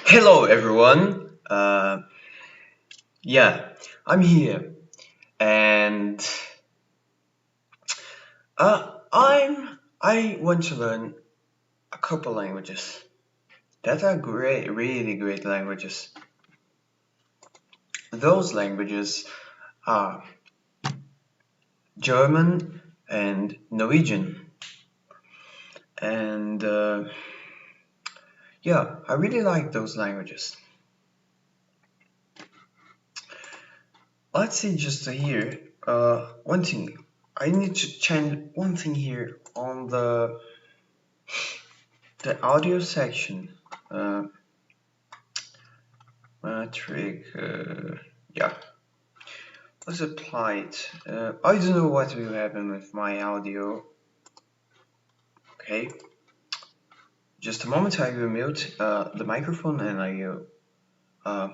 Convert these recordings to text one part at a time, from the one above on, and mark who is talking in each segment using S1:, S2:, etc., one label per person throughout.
S1: Hello, everyone. Yeah, I'm here, and I want to learn a couple languages that are great, really great languages. Those languages are German and Norwegian, and yeah, I really like those languages. Let's see just here. One thing I need to change one thing here on the audio section. Uh, Metric, yeah, let's apply it. I don't know what will happen with my audio. Okay, just a moment, I will mute the microphone and I will. Uh,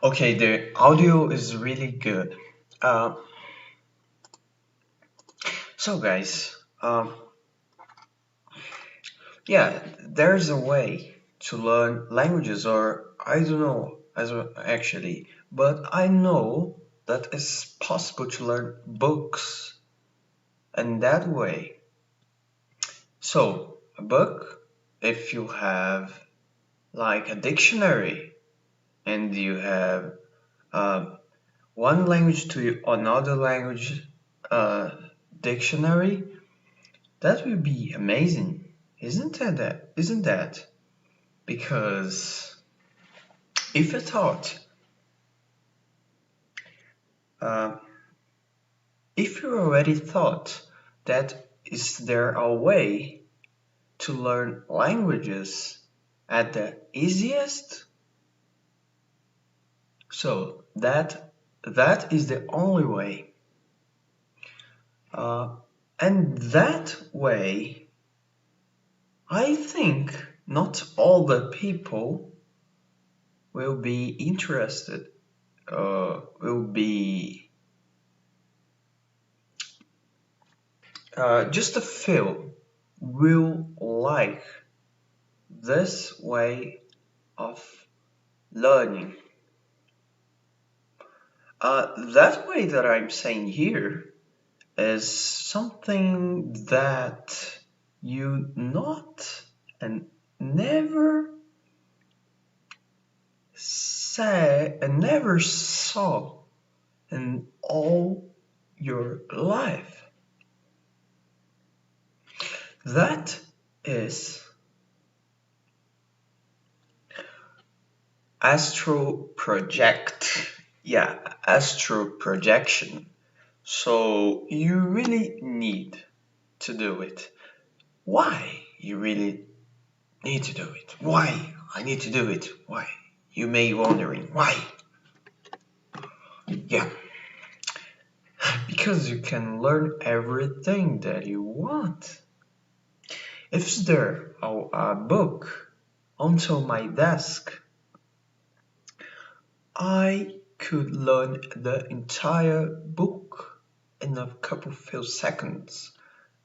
S1: okay, the audio is really good. Uh, so, guys, yeah, there's a way to learn languages, or I don't know as well, actually, but I know that it's possible to learn books, and that way. So, a book, if you have like a dictionary and you have uh, one language to another language uh, dictionary, that will be amazing, isn't that? Isn't that? Because if you thought, uh, if you already thought that is there a way to learn languages at the easiest, so that is the only way. Uh, and that way, I think not all the people will be interested, will be just a few will like this way of learning. That way that I'm saying here is something that you not and never say and never saw in all your life. That is astral project. Yeah, astral projection. So you really need to do it. Why you really need to do it? Why I need to do it? Why? You may be wondering why. Yeah, because you can learn everything that you want. If there a book onto my desk, I could learn the entire book in a couple few seconds.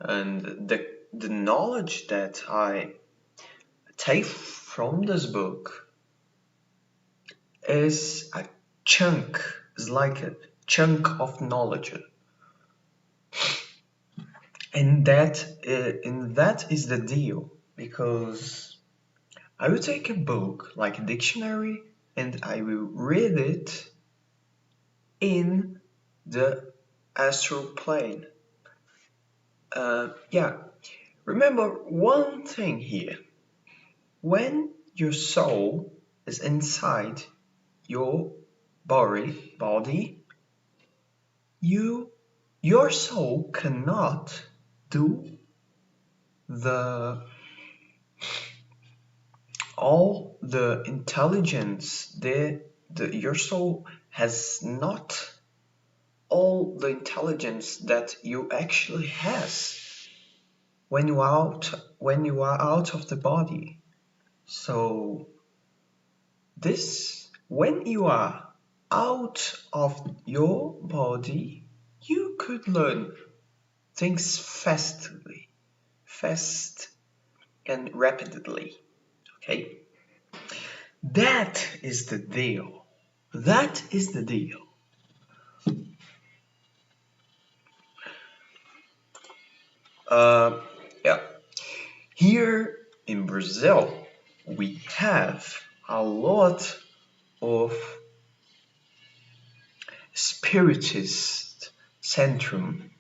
S1: And the knowledge that I take from this book is a chunk, is like a chunk of knowledge. And that is the deal, because I will take a book like a dictionary and I will read it in the astral plane. Yeah, remember one thing here. When your soul is inside your body, you your soul cannot do the all the intelligence. Your soul has not all the intelligence that you actually has when you are out of the body. So this when you are out of your body, You could learn things fast and rapidly. Okay? That is the deal. That is the deal. Uh, yeah. Here in Brazil, we have a lot of spiritist centrum,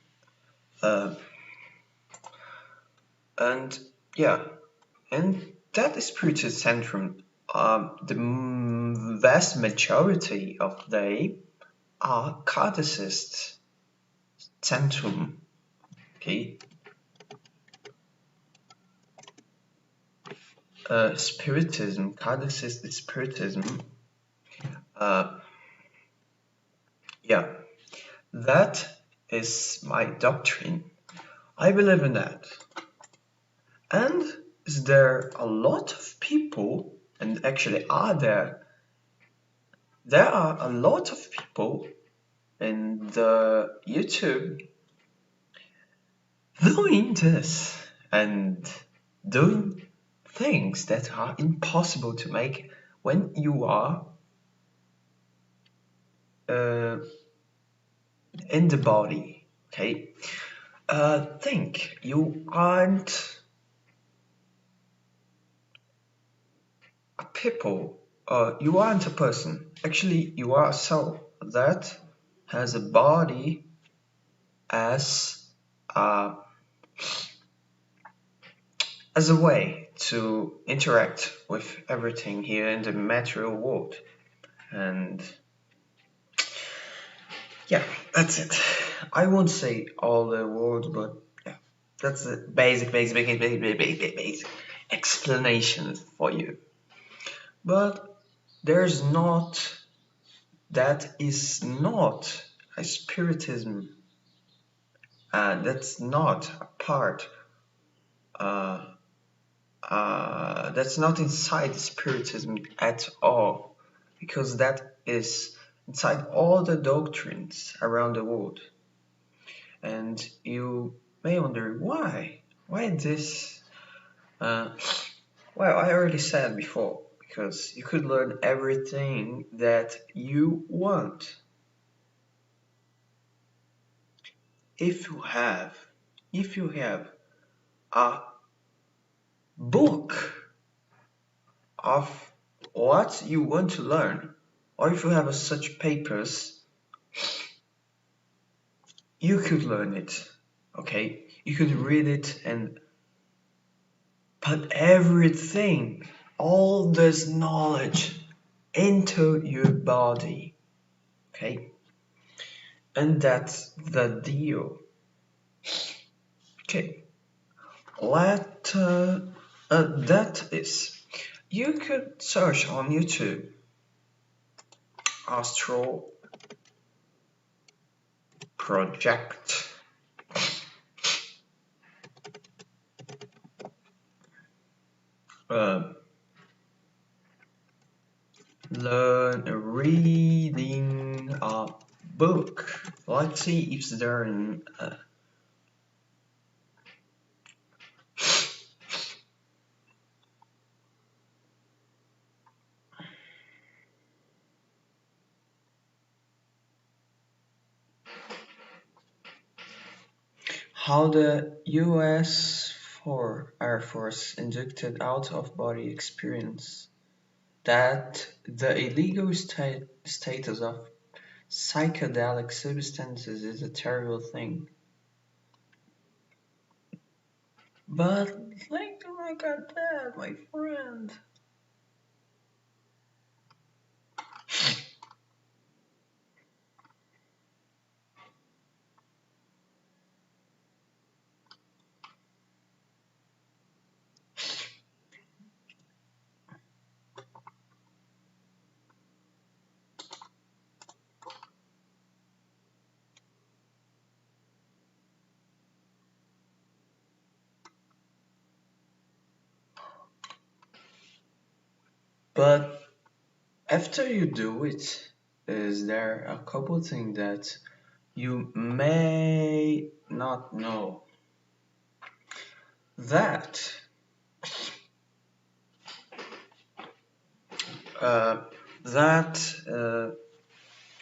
S1: uh, and yeah, and that spiritist centrum, the vast majority of they are catechist centrum. Okay, spiritism, catechist spiritism. Uh, yeah, that is my doctrine. I believe in that. And is there a lot of people, and actually there are a lot of people in the YouTube doing this and doing things that are impossible to make when you are uh, in the body. Okay, think you aren't a people. You aren't a person. Actually, you are a soul that has a body as uh, as a way to interact with everything here in the material world. And yeah, that's it. I won't say all the words, but yeah, that's the basic explanation for you. But there's not, that is not a spiritism, and that's not a part, uh, that's not inside spiritism at all, because that is inside all the doctrines around the world. And you may wonder why? Why this? Uh, well, I already said before, because you could learn everything that you want. If you have, if you have a book of what you want to learn, or if you have such papers, you could learn it. Okay, you could read it and put everything, all this knowledge into your body. Okay, and that's the deal. Okay, let that is. You could search on YouTube Astral Project. Uh, learn reading a book. Let's see if there in. How the US Air Force inducted out-of-body experience, that the illegal status of psychedelic substances is a terrible thing. But think like that, my friend. But after you do it, is there a couple things that You may not know that uh,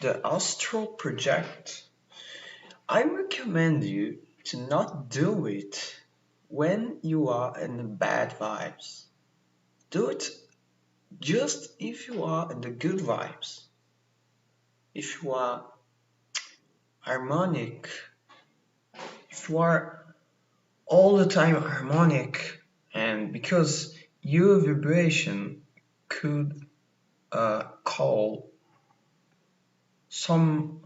S1: the astral project, I recommend you to not do it when you are in the bad vibes. Do it just if you are in the good vibes. If you are harmonic, if you are all the time harmonic, and because your vibration could call some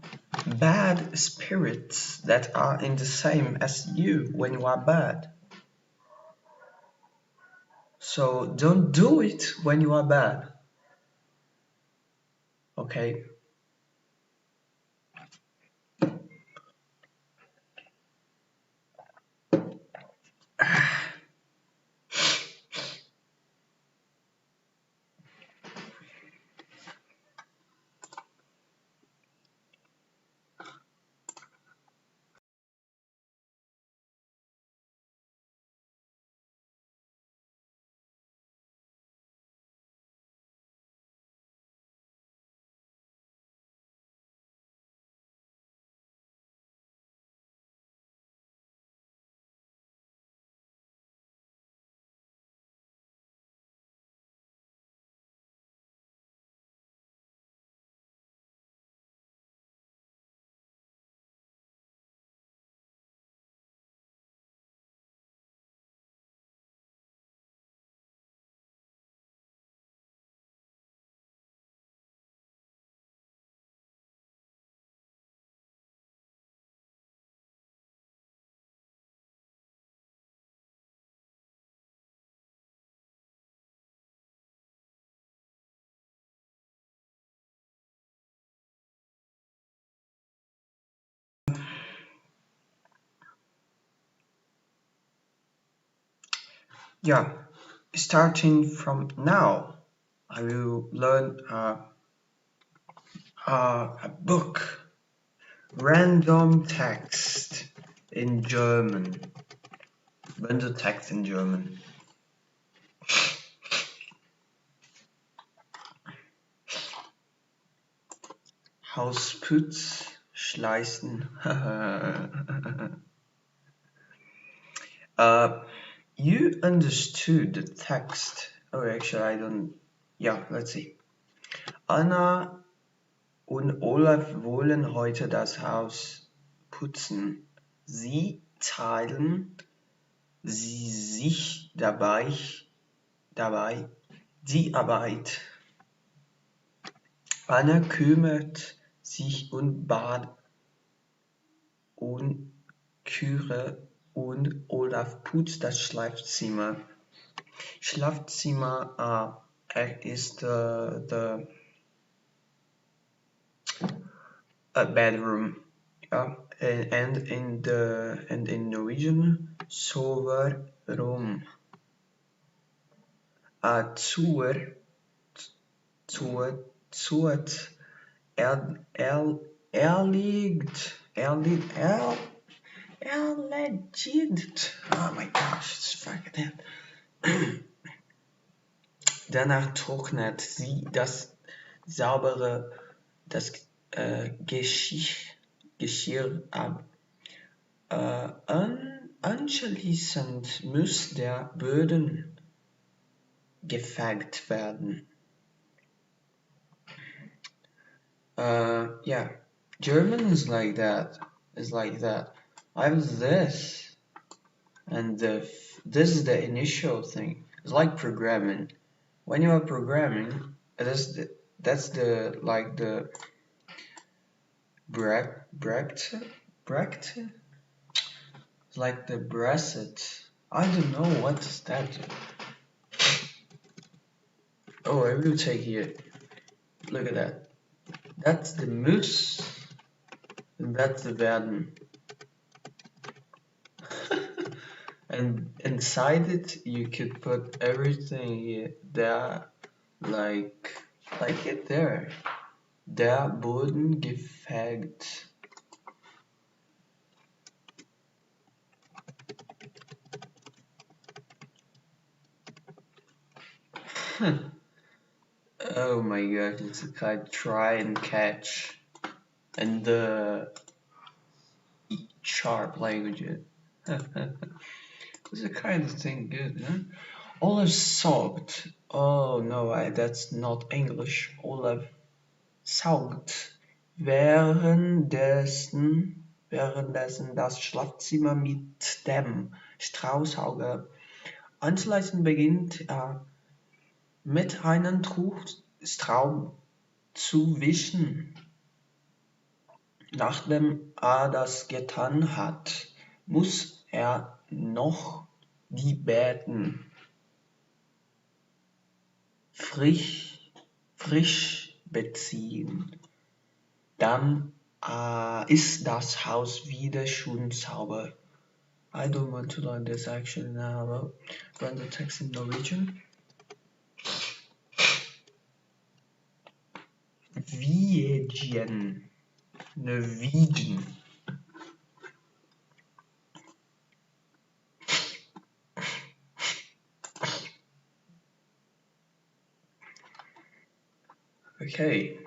S1: bad spirits that are in the same as you when you are bad. So don't do it when you are bad. Okay? Yeah, starting from now, I will learn a book, random text in German, random text in German. Hausputz, Schleißen. You understood the text. Oh, actually, I don't. Yeah, let's see. Anna und Olaf wollen heute das Haus putzen. Sie teilen sich dabei die Arbeit. Anna kümmert sich um Bad und Küche und Olaf putzt das Schlafzimmer. Schlafzimmer is the bedroom. Yeah, and in Norwegian, soverom. Zur, Zuert, erledigt. Oh my gosh, it's fucking it. Danach trocknet sie das saubere, das Geschirr ab. Anschließend muss der Boden gefegt werden. Yeah, German is like that. Is like that. I have this, and this is the initial thing. It's like programming. When you are programming, that's the like the Brecht. It's like the bracet. I don't know what is that. Oh, I will take here. Look at that. That's the moose. And that's the werden. And inside it, you could put everything here, there, like it there. Der Boden gefegt. Oh my god, it's a kind of try and catch and the sharp language. It's a kind of thing good, huh? Olaf saugt. Oh no, that's not English. Olaf saugt währenddessen das Schlafzimmer mit dem Staubsauger anzuleiten beginnt, mit einem Tuch Staub zu wischen. Nachdem er das getan hat, muss er noch die Betten frisch beziehen. Dann ist das Haus wieder schön sauber. I don't want to learn this actually now. Well, run the text in Norwegian. Norwegian. Okay.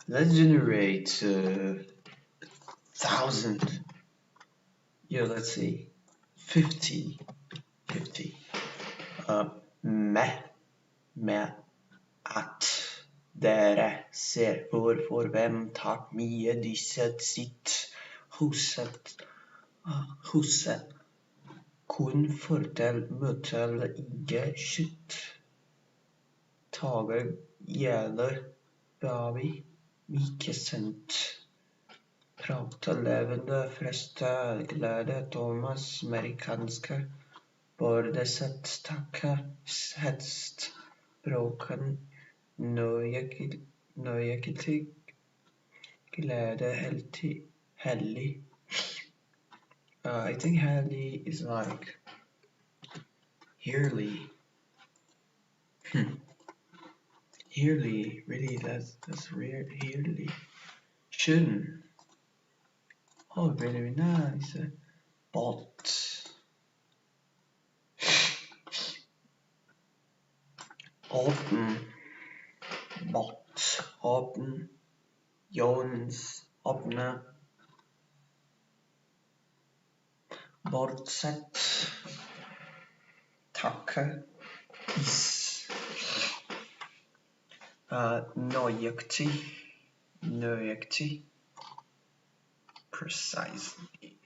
S1: Let's generate 1,000. Yeah, let's see. 50. Med at dere ser for hvem tar mye disse sitt huset kun fordel møtel ikke skytt tager gjelder baby ikke sant prater levende freste glede Thomas amerikanske både sett takke hest broken nøyaktig glede hellig. I think hellig is like yearly. Yearly, really, that's rare. Yearly. Shouldn't. Oh, very nice. Bot. Open. Bot. Open. Jones. Åpne. Bortsett. Takke. Is. Nøyaktig. Precisely.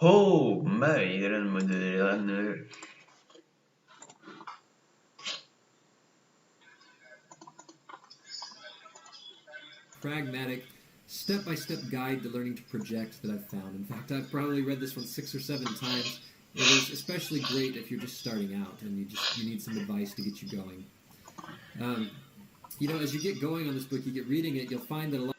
S1: Oh, mer än moderaner.
S2: Pragmatic, step-by-step guide to learning to project that I've found. In fact, I've probably read this one 6 or 7 times. It is especially great if you're just starting out and you need some advice to get you going. As you get going on this book, you get reading it, you'll find that a lot.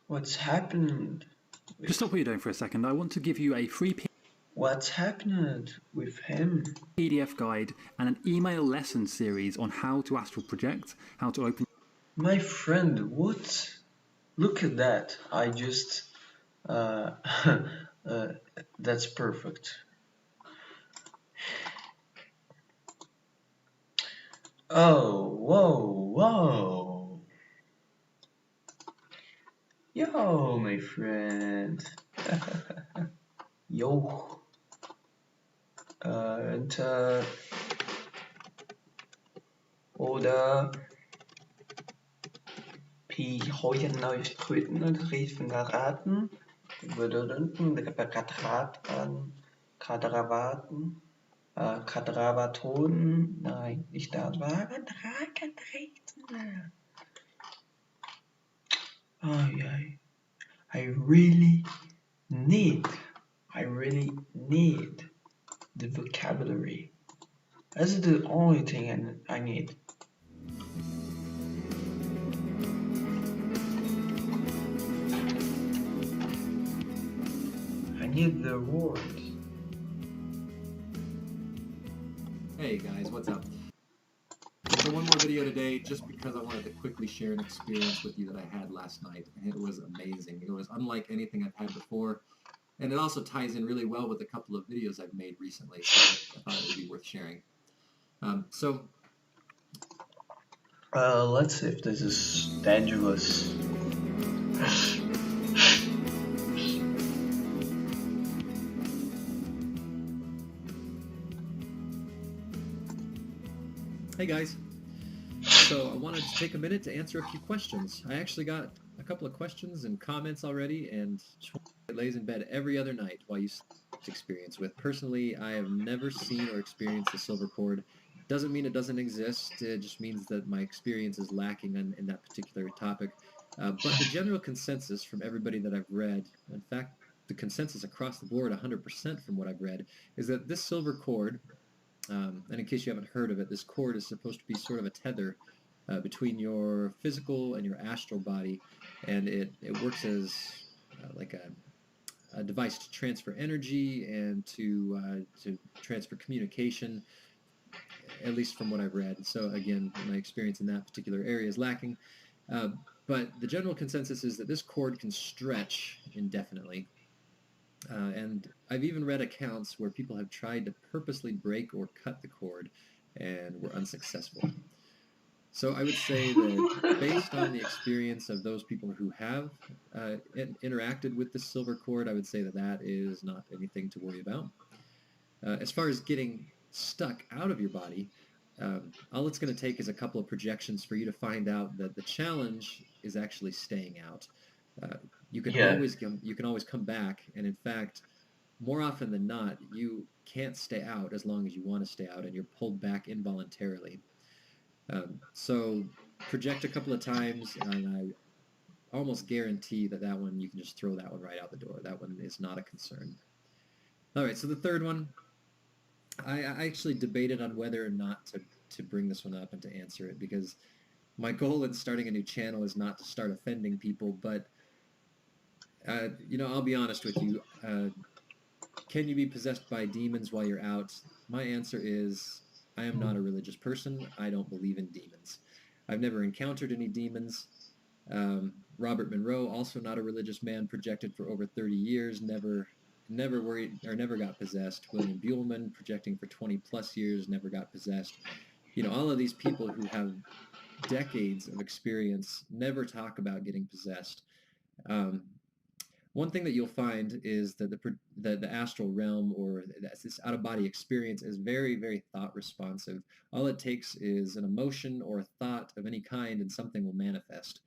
S1: What's happened?
S3: Just stop what you're doing for a second. I want to give you a free
S1: What's happened with him?
S3: PDF guide and an email lesson series on how to astral project, how to open.
S1: My friend, what? Look at that. I just... that's perfect. Oh, whoa. Yo, my friend. Yo. Enter. Oder P. Heuer neues Kröten und Riefen geraten. Würde unten Kadravaten. Kadravaton. Nein, nicht da. Oh, yeah. I really need the vocabulary. That's the only thing I need. need the word.
S2: Hey guys, what's up? So one more video today just because I wanted to quickly share an experience with you that I had last night, and it was amazing. It was unlike anything I've had before, and it also ties in really well with a couple of videos I've made recently, so I thought it would be worth sharing.
S1: Let's see if this is dangerous.
S2: Hey guys. So I wanted to take a minute to answer a few questions. I actually got a couple of questions and comments already, and it lays in bed every other night while you experience with. Personally, I have never seen or experienced a silver cord. Doesn't mean it doesn't exist. It just means that my experience is lacking in that particular topic. But the general consensus from everybody that I've read, in fact, the consensus across the board, 100% from what I've read, is that this silver cord, and in case you haven't heard of it, this cord is supposed to be sort of a tether between your physical and your astral body, and it works as like a device to transfer energy and to transfer communication, at least from what I've read. So again, my experience in that particular area is lacking. But the general consensus is that this cord can stretch indefinitely. And I've even read accounts where people have tried to purposely break or cut the cord and were unsuccessful. So I would say that based on the experience of those people who have interacted with the silver cord, I would say that that is not anything to worry about. As far as getting stuck out of your body, all it's going to take is a couple of projections for you to find out that the challenge is actually staying out. You can
S1: Yeah.
S2: always come back, and in fact, more often than not, you can't stay out as long as you want to stay out, and you're pulled back involuntarily. So project a couple of times, and I almost guarantee that that one, you can just throw that one right out the door. That one is not a concern. All right, so the third one, I actually debated on whether or not to bring this one up and to answer it, because my goal in starting a new channel is not to start offending people, but I'll be honest with you. Can you be possessed by demons while you're out? My answer is I am not a religious person. I don't believe in demons. I've never encountered any demons. Robert Monroe, also not a religious man, projected for over 30 years, never worried or never got possessed. William Buellman, projecting for 20 plus years, never got possessed. All of these people who have decades of experience never talk about getting possessed. One thing that you'll find is that the astral realm, or this out-of-body experience, is very, very thought responsive. All it takes is an emotion or a thought of any kind, and something will manifest.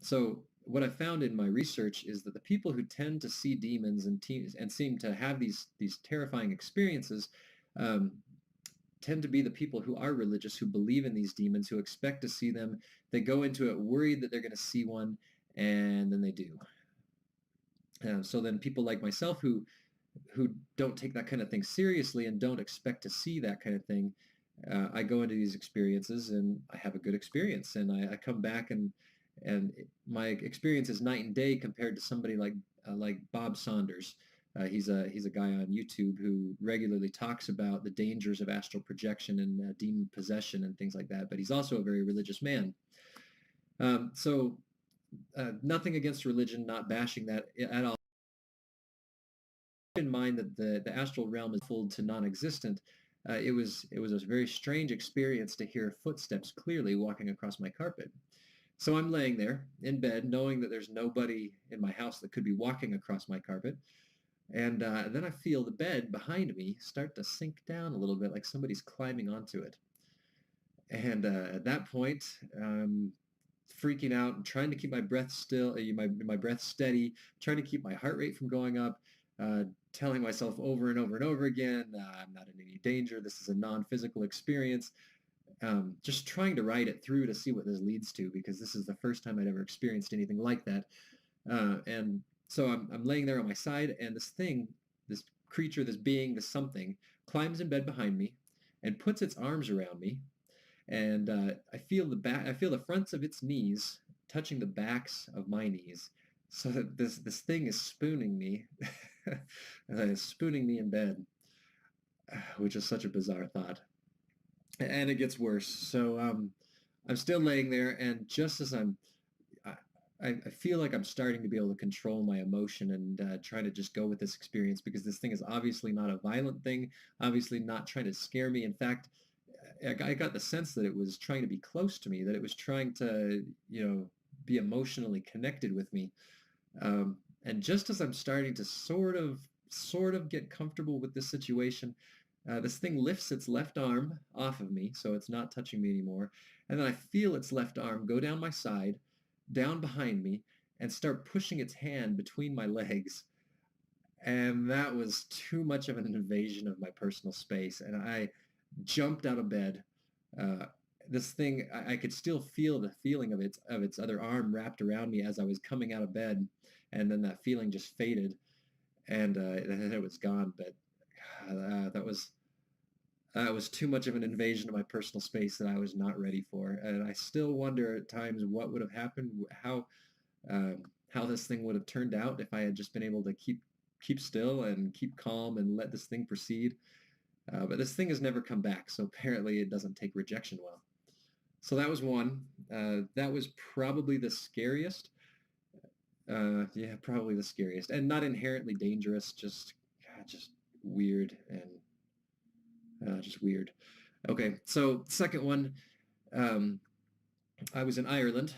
S2: So what I found in my research is that the people who tend to see demons and seem to have these terrifying experiences tend to be the people who are religious, who believe in these demons, who expect to see them. They go into it worried that they're going to see one, and then they do. So then people like myself who don't take that kind of thing seriously and don't expect to see that kind of thing, I go into these experiences and I have a good experience, and I come back and my experience is night and day compared to somebody like Bob Saunders. He's a guy on YouTube who regularly talks about the dangers of astral projection and demon possession and things like that. But he's also a very religious man. So nothing against religion, not bashing that at all. Keep in mind that the astral realm is full to non-existent. It was a very strange experience to hear footsteps clearly walking across my carpet. So I'm laying there in bed, knowing that there's nobody in my house that could be walking across my carpet. And then I feel the bed behind me start to sink down a little bit, like somebody's climbing onto it. And at that point, freaking out and trying to keep my breath still, my breath steady, trying to keep my heart rate from going up, telling myself over and over and over again, I'm not in any danger. This is a non-physical experience. Just trying to ride it through to see what this leads to, because this is the first time I'd ever experienced anything like that. And so I'm laying there on my side, and this creature, this being, this something, climbs in bed behind me and puts its arms around me. And I feel the fronts of its knees touching the backs of my knees. So that this thing is spooning me, spooning me in bed, which is such a bizarre thought. And it gets worse. So I'm still laying there, and just as I, I feel like I'm starting to be able to control my emotion and try to just go with this experience, because this thing is obviously not a violent thing, obviously not trying to scare me. In fact, I got the sense that it was trying to be close to me, that it was trying to, be emotionally connected with me. And just as I'm starting to sort of get comfortable with this situation, this thing lifts its left arm off of me, so it's not touching me anymore. And then I feel its left arm go down my side, down behind me, and start pushing its hand between my legs. And that was too much of an invasion of my personal space. And I jumped out of bed. Uh, this thing, I could still feel the feeling of its other arm wrapped around me as I was coming out of bed. And then that feeling just faded, and then it was gone. But that was too much of an invasion of my personal space that I was not ready for. And I still wonder at times what would have happened, how this thing would have turned out if I had just been able to keep still and keep calm and let this thing proceed. But this thing has never come back, so apparently it doesn't take rejection well. So that was one. That was probably the scariest. Yeah, probably the scariest, and not inherently dangerous. Just weird and just weird. Okay, so second one. I was in Ireland,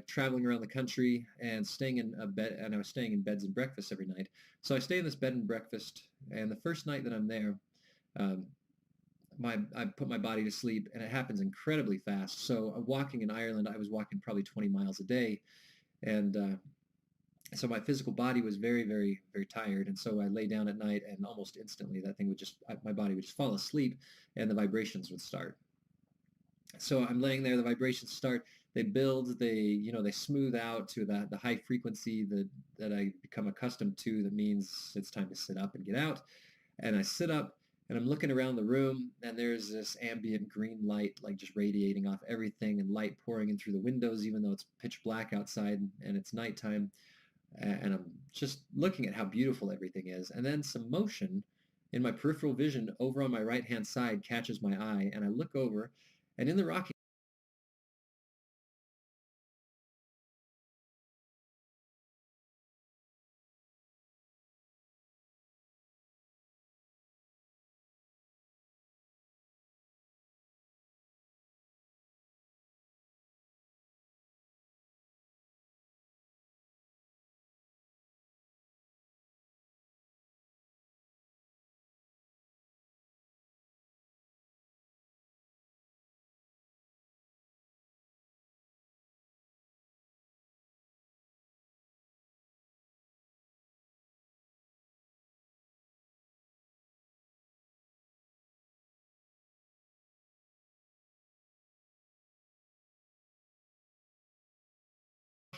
S2: traveling around the country and staying in a bed, and I was staying in beds and breakfasts every night. So I stay in this bed and breakfast, and the first night that I'm there, um, I put my body to sleep, and it happens incredibly fast. So walking in Ireland, I was walking probably 20 miles a day, and so my physical body was very, very, very tired. And so I lay down at night, and almost instantly that thing would my body would just fall asleep, and the vibrations would start. So I'm laying there, the vibrations start, they build, they smooth out to the high frequency that I become accustomed to. That means it's time to sit up and get out. And I sit up, and I'm looking around the room, and there's this ambient green light, like just radiating off everything, and light pouring in through the windows, even though it's pitch black outside and it's nighttime. And I'm just looking at how beautiful everything is. And then some motion in my peripheral vision over on my right-hand side catches my eye, and I look over, and in the rocking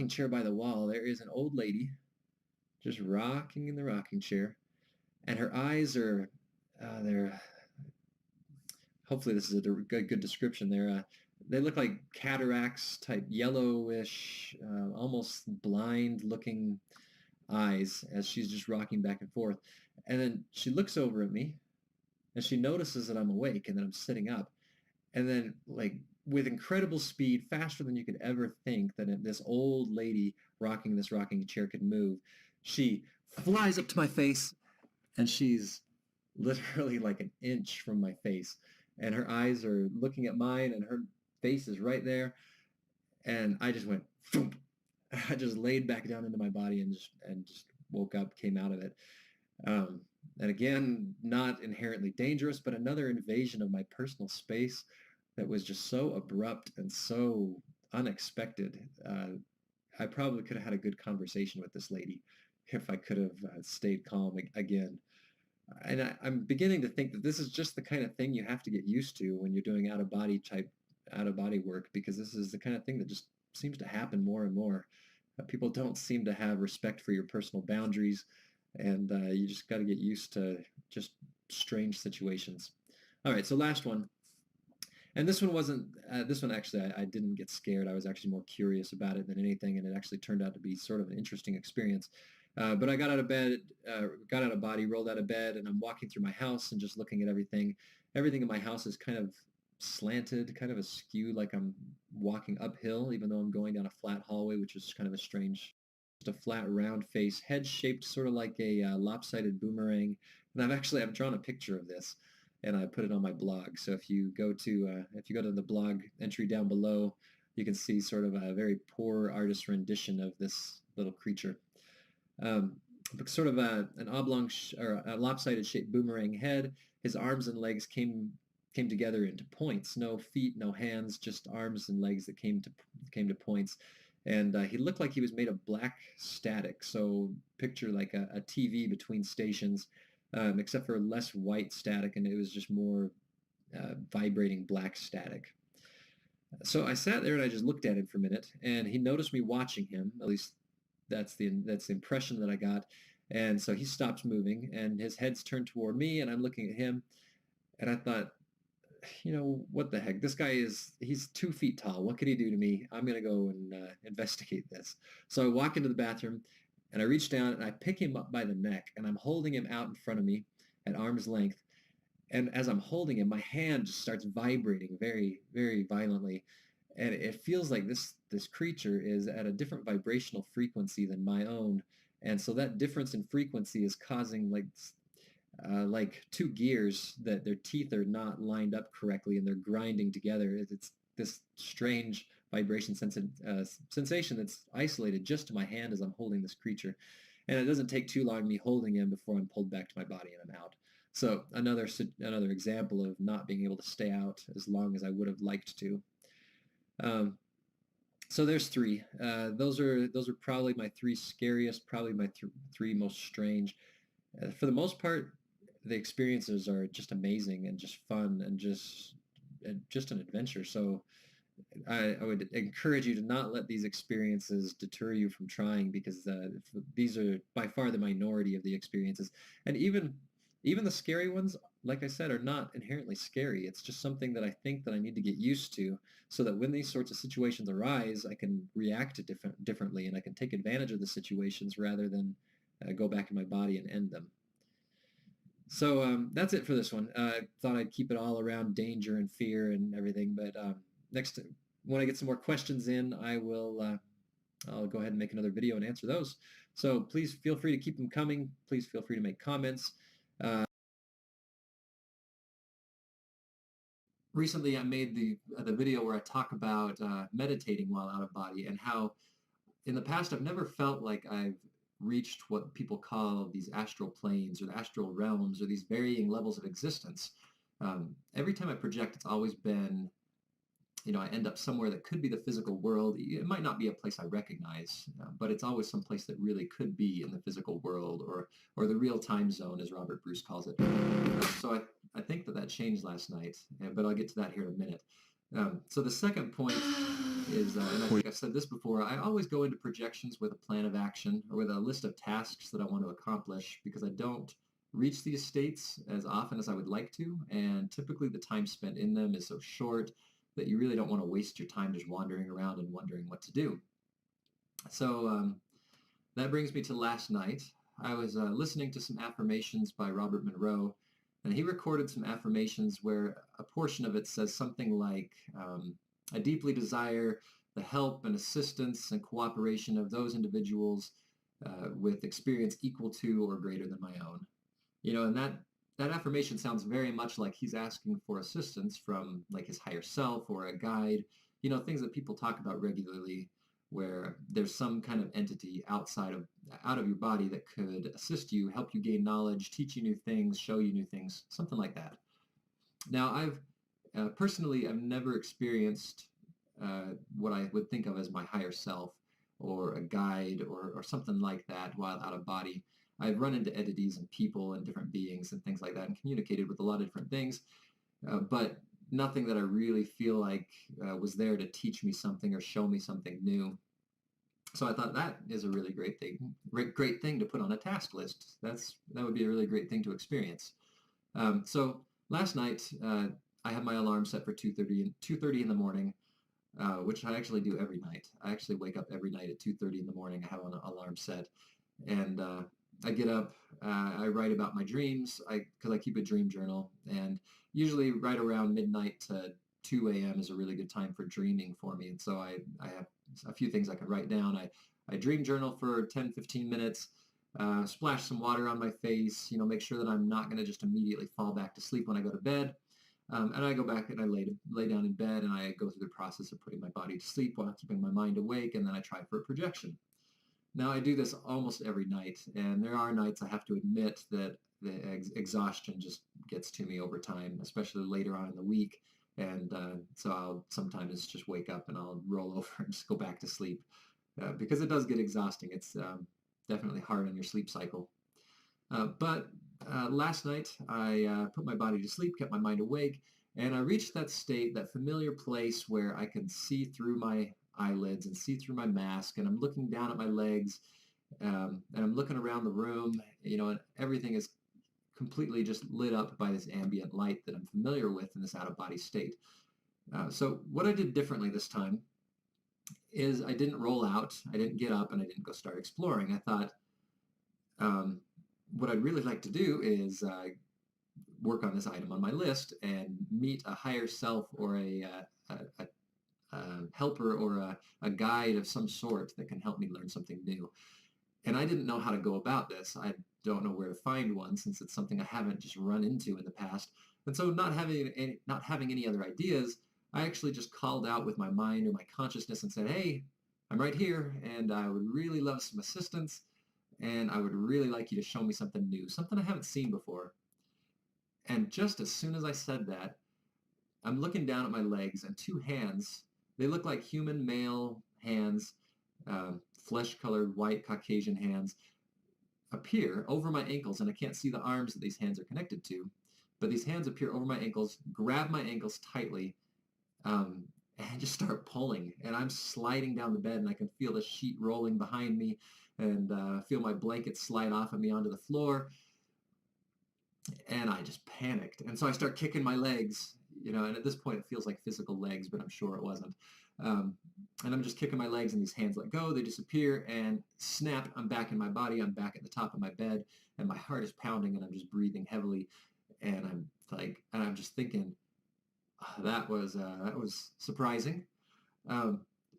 S2: chair by the wall, there is an old lady just rocking in the rocking chair, and her eyes are, they're, hopefully this is a good description. They look like cataracts type, yellowish, almost blind looking eyes as she's just rocking back and forth. And then she looks over at me, and she notices that I'm awake and that I'm sitting up. And then, like, with incredible speed, faster than you could ever think that this old lady rocking this rocking chair could move, she flies up to my face, and she's literally like an inch from my face. And her eyes are looking at mine, and her face is right there. And I just went, Phoom. I just laid back down into my body and just woke up, came out of it. And again, not inherently dangerous, but another invasion of my personal space that was just so abrupt and so unexpected. I probably could have had a good conversation with this lady if I could have stayed calm again. And I'm beginning to think that this is just the kind of thing you have to get used to when you're doing out of body work, because this is the kind of thing that just seems to happen more and more. People don't seem to have respect for your personal boundaries, and you just got to get used to just strange situations. All right, so last one. And this one wasn't, this one actually, I didn't get scared. I was actually more curious about it than anything, and it actually turned out to be sort of an interesting experience. But I got out of bed, got out of body, rolled out of bed, and I'm walking through my house and just looking at everything. Everything in my house is kind of slanted, kind of askew, like I'm walking uphill, even though I'm going down a flat hallway, which is kind of a strange, just a flat, round face, head shaped sort of like a lopsided boomerang. And I've drawn a picture of this, and I put it on my blog. So if you go to the blog entry down below, you can see sort of a very poor artist rendition of this little creature. Sort of an oblong or a lopsided shaped boomerang head. His arms and legs came together into points. No feet, no hands, just arms and legs that came to points. And he looked like he was made of black static. So picture like a TV between stations, except for less white static, and it was just more vibrating black static. So I sat there and I just looked at him for a minute, and he noticed me watching him. At least that's the impression that I got. And so he stops moving, and his head's turned toward me, and I'm looking at him, and I thought, what the heck? This guy he's 2 feet tall. What could he do to me? I'm going to go and investigate this. So I walk into the bathroom, and I reach down, and I pick him up by the neck, and I'm holding him out in front of me at arm's length. And as I'm holding him, my hand just starts vibrating very, very violently. And it feels like this creature is at a different vibrational frequency than my own. And so that difference in frequency is causing like 2 gears that their teeth are not lined up correctly, and they're grinding together. It's this strange vibration sensation that's isolated just to my hand as I'm holding this creature. And it doesn't take too long me holding him before I'm pulled back to my body and I'm out. So another example of not being able to stay out as long as I would have liked to. So there's 3. Those are probably my 3 scariest, probably my 3 most strange. For the most part, the experiences are just amazing and just fun and just an adventure. So I would encourage you to not let these experiences deter you from trying, because these are by far the minority of the experiences. And even the scary ones, like I said, are not inherently scary. It's just something that I think that I need to get used to, so that when these sorts of situations arise, I can react to differently, and I can take advantage of the situations rather than go back in my body and end them. So that's it for this one. I thought I'd keep it all around danger and fear and everything, but next, when I get some more questions in, I'll go ahead and make another video and answer those. So please feel free to keep them coming. Please feel free to make comments. Recently, I made the video where I talk about meditating while out of body, and how in the past I've never felt like I've reached what people call these astral planes or the astral realms, or these varying levels of existence. Every time I project, it's always been, I end up somewhere that could be the physical world. It might not be a place I recognize, but it's always some place that really could be in the physical world, or the real time zone, as Robert Bruce calls it. So I think that changed last night, but I'll get to that here in a minute. So the second point is, and I think I've said this before, I always go into projections with a plan of action, or with a list of tasks that I want to accomplish, because I don't reach these states as often as I would like to, and typically the time spent in them is so short that you really don't want to waste your time just wandering around and wondering what to do. So that brings me to last night. I was listening to some affirmations by Robert Monroe, and he recorded some affirmations where a portion of it says something like, I deeply desire the help and assistance and cooperation of those individuals with experience equal to or greater than my own. And that affirmation sounds very much like he's asking for assistance from like his higher self or a guide, things that people talk about regularly, where there's some kind of entity out of your body that could assist you, help you gain knowledge, teach you new things, show you new things, something like that. Now, I've never experienced what I would think of as my higher self, or a guide, or something like that while out of body. I've run into entities and people and different beings and things like that, and communicated with a lot of different things, but nothing that I really feel like was there to teach me something or show me something new. So I thought that is a really great thing to put on a task list. That would be a really great thing to experience. So last night, I have my alarm set for 2:30 in the morning, which I actually do every night. I actually wake up every night at 2:30 in the morning. I have an alarm set, and I get up. I write about my dreams. Because I keep a dream journal, and usually right around midnight to 2 a.m. is a really good time for dreaming for me. And so I have a few things I can write down. I dream journal for 10, 15 minutes. Splash some water on my face, make sure that I'm not going to just immediately fall back to sleep when I go to bed. And I go back and I lay down in bed, and I go through the process of putting my body to sleep while keeping my mind awake, and then I try for a projection. Now, I do this almost every night, and there are nights I have to admit that the exhaustion just gets to me over time, especially later on in the week. And so I'll sometimes just wake up and I'll roll over and just go back to sleep because it does get exhausting. It's definitely hard on your sleep cycle. But last night, I put my body to sleep, kept my mind awake, and I reached that state, that familiar place where I can see through my eyelids and see through my mask, and I'm looking down at my legs, and I'm looking around the room, and everything is completely just lit up by this ambient light that I'm familiar with in this out-of-body state. So what I did differently this time is I didn't roll out, I didn't get up, and I didn't go start exploring. I thought, what I'd really like to do is work on this item on my list and meet a higher self or a helper or a guide of some sort that can help me learn something new. And I didn't know how to go about this. I don't know where to find one since it's something I haven't just run into in the past. And so not having any other ideas, I actually just called out with my mind or my consciousness and said, hey, I'm right here, and I would really love some assistance, and I would really like you to show me something new, something I haven't seen before. And just as soon as I said that, I'm looking down at my legs, and two hands, they look like human male hands, flesh-colored white Caucasian hands, appear over my ankles, and I can't see the arms that these hands are connected to, but these hands appear over my ankles, grab my ankles tightly, and just start pulling. And I'm sliding down the bed, and I can feel the sheet rolling behind me, and feel my blanket slide off of me onto the floor. And I just panicked. And so I start kicking my legs, and at this point it feels like physical legs, but I'm sure it wasn't. And I'm just kicking my legs, and these hands let go, they disappear, and snap, I'm back in my body, I'm back at the top of my bed, and my heart is pounding, and I'm just breathing heavily. And I'm just thinking, that was surprising.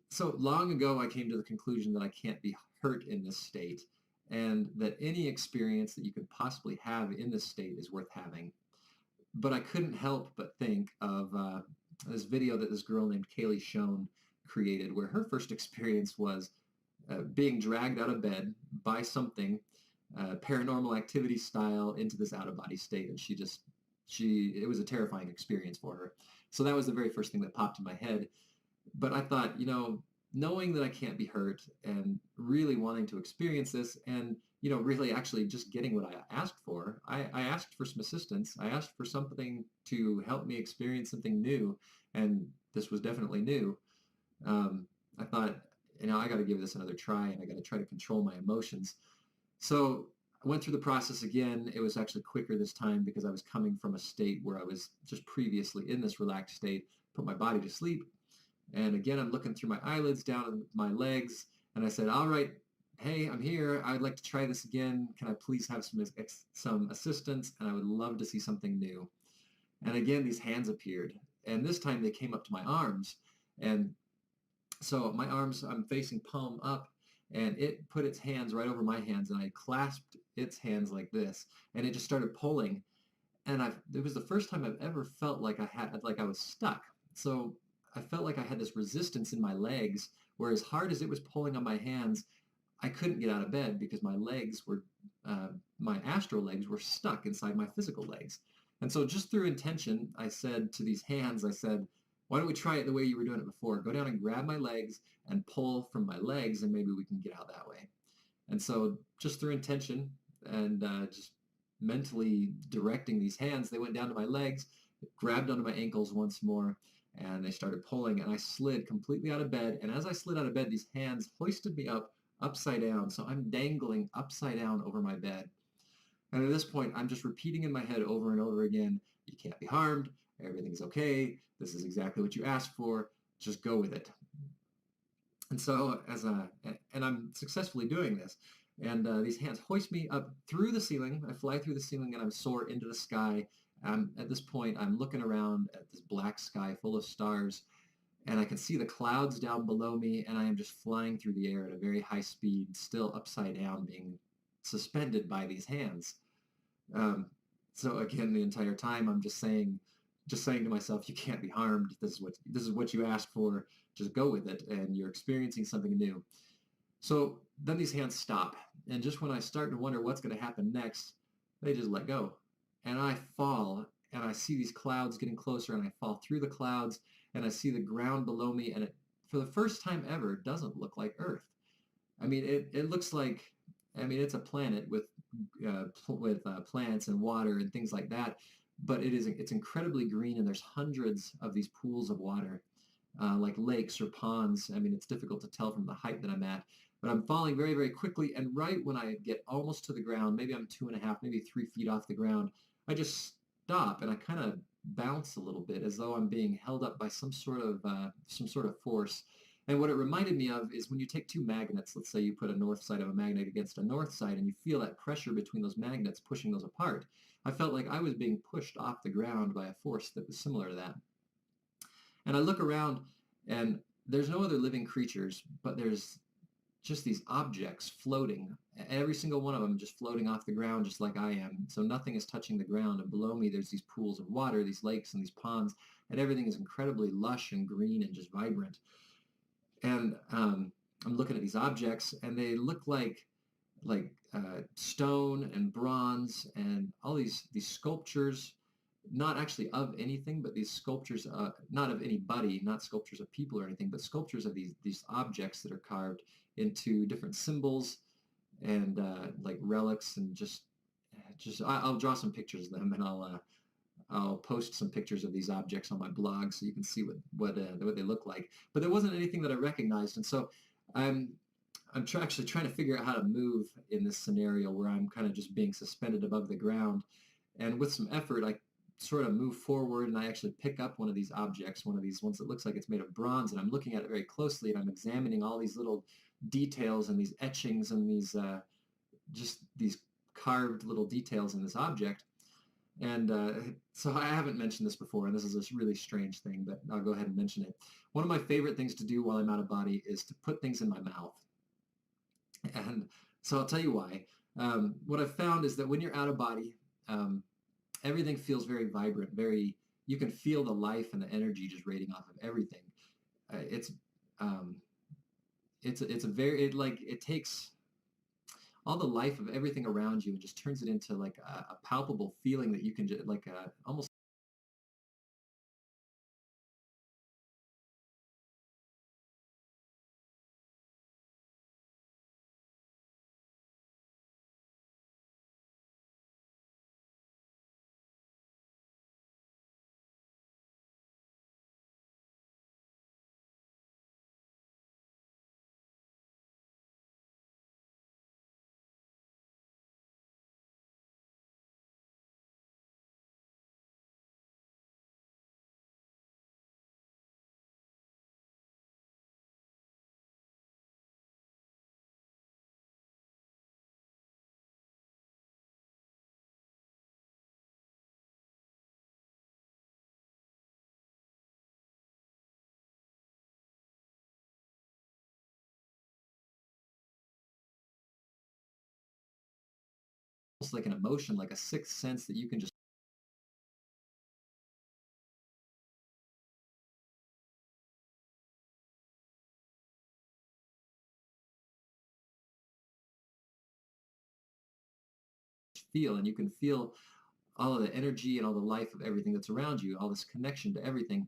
S2: So long ago, I came to the conclusion that I can't be hurt in this state, and that any experience that you could possibly have in this state is worth having. But I couldn't help but think of this video that this girl named Kaylee Schoen created, where her first experience was being dragged out of bed by something, paranormal activity style, into this out-of-body state, and it was a terrifying experience for her. So that was the very first thing that popped in my head. But I thought, knowing that I can't be hurt and really wanting to experience this and, really actually just getting what I asked for, I asked for some assistance. I asked for something to help me experience something new, and this was definitely new. I thought, I got to give this another try, and I got to try to control my emotions. So I went through the process again. It was actually quicker this time because I was coming from a state where I was just previously in this relaxed state, put my body to sleep. And again, I'm looking through my eyelids down at my legs, and I said, all right, hey, I'm here. I'd like to try this again. Can I please have some assistance? And I would love to see something new. And again, these hands appeared, and this time they came up to my arms. And so my arms, I'm facing palm up, and it put its hands right over my hands, and I clasped its hands like this, and it just started pulling. And it was the first time I've ever felt like I was stuck. So I felt like I had this resistance in my legs, where as hard as it was pulling on my hands, I couldn't get out of bed because my legs were, my astral legs were stuck inside my physical legs. And so just through intention, I said to these hands, why don't we try it the way you were doing it before? Go down and grab my legs and pull from my legs, and maybe we can get out that way. And so just through intention and just mentally directing these hands, they went down to my legs, grabbed onto my ankles once more, and they started pulling, and I slid completely out of bed. And as I slid out of bed, these hands hoisted me up upside down. So I'm dangling upside down over my bed. And at this point, I'm just repeating in my head over and over again, you can't be harmed. Everything's okay. This is exactly what you asked for. Just go with it. And so and I'm successfully doing this. And these hands hoist me up through the ceiling. I fly through the ceiling and I soar into the sky. At this point, I'm looking around at this black sky full of stars, and I can see the clouds down below me, and I am just flying through the air at a very high speed, still upside down, being suspended by these hands. Um, so again, the entire time I'm just saying to myself, you can't be harmed. This is what you asked for. Just go with it, and you're experiencing something new. So then these hands stop, and just when I start to wonder what's going to happen next, they just let go, and I fall, and I see these clouds getting closer, and I fall through the clouds, and I see the ground below me, and it, for the first time ever, doesn't look like Earth. I mean, it looks like, I mean, it's a planet with plants and water and things like that, but it's incredibly green, and there's hundreds of these pools of water, like lakes or ponds. I mean, it's difficult to tell from the height that I'm at, but I'm falling very, very quickly, and right when I get almost to the ground, maybe I'm 2.5, maybe 3 feet off the ground, I just stop and I kind of bounce a little bit as though I'm being held up by some sort of force. And what it reminded me of is when you take two magnets, let's say you put a north side of a magnet against a north side, and you feel that pressure between those magnets pushing those apart. I felt like I was being pushed off the ground by a force that was similar to that. And I look around, and there's no other living creatures, but there's just these objects floating. Every single one of them just floating off the ground just like I am. So nothing is touching the ground. And below me, there's these pools of water, these lakes and these ponds, and everything is incredibly lush and green and just vibrant. And I'm looking at these objects, and they look like stone and bronze and all these sculptures, not actually of anything, but these sculptures, not of anybody, not sculptures of people or anything, but sculptures of these objects that are carved into different symbols and like relics, and I'll draw some pictures of them, and I'll post some pictures of these objects on my blog so you can see what they look like. But there wasn't anything that I recognized, and so I'm actually trying to figure out how to move in this scenario where I'm kind of just being suspended above the ground. And with some effort, I sort of move forward, and I actually pick up one of these objects, one of these ones that looks like it's made of bronze, and I'm looking at it very closely, and I'm examining all these little details and these etchings and these just these carved little details in this object. And so I haven't mentioned this before, and this is a really strange thing, but I'll go ahead and mention it. One of my favorite things to do while I'm out of body is to put things in my mouth. And so I'll tell you why. What I've found is that when you're out of body, everything feels very vibrant, you can feel the life and the energy just radiating off of everything. It takes all the life of everything around you and just turns it into like a palpable feeling that you can just like almost like an emotion, like a sixth sense that you can just feel, and you can feel all of the energy and all the life of everything that's around you, all this connection to everything.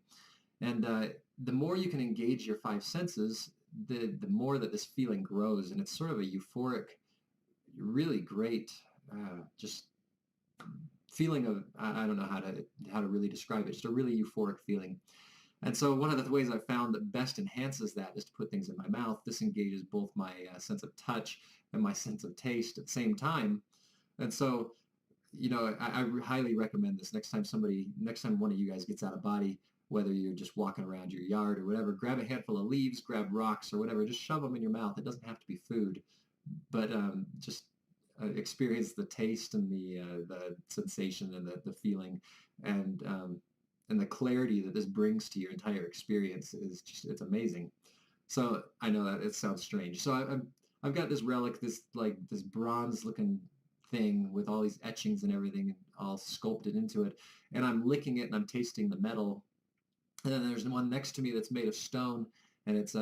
S2: And the more you can engage your five senses, the more that this feeling grows, and it's sort of a euphoric, really great, just feeling of I don't know how to really describe it. Just a really euphoric feeling. And so one of the ways I've found that best enhances that is to put things in my mouth. This engages both my sense of touch and my sense of taste at the same time. And so I highly recommend this. Next time one of you guys gets out of body, whether you're just walking around your yard or whatever, grab a handful of leaves, grab rocks or whatever, just shove them in your mouth. It doesn't have to be food, but just experience the taste and the sensation and the feeling and the clarity that this brings to your entire experience it's amazing. So I know that it sounds strange. So I've got this relic, this bronze looking thing with all these etchings and everything all sculpted into it, and I'm licking it and I'm tasting the metal. And then there's one next to me that's made of stone, and it's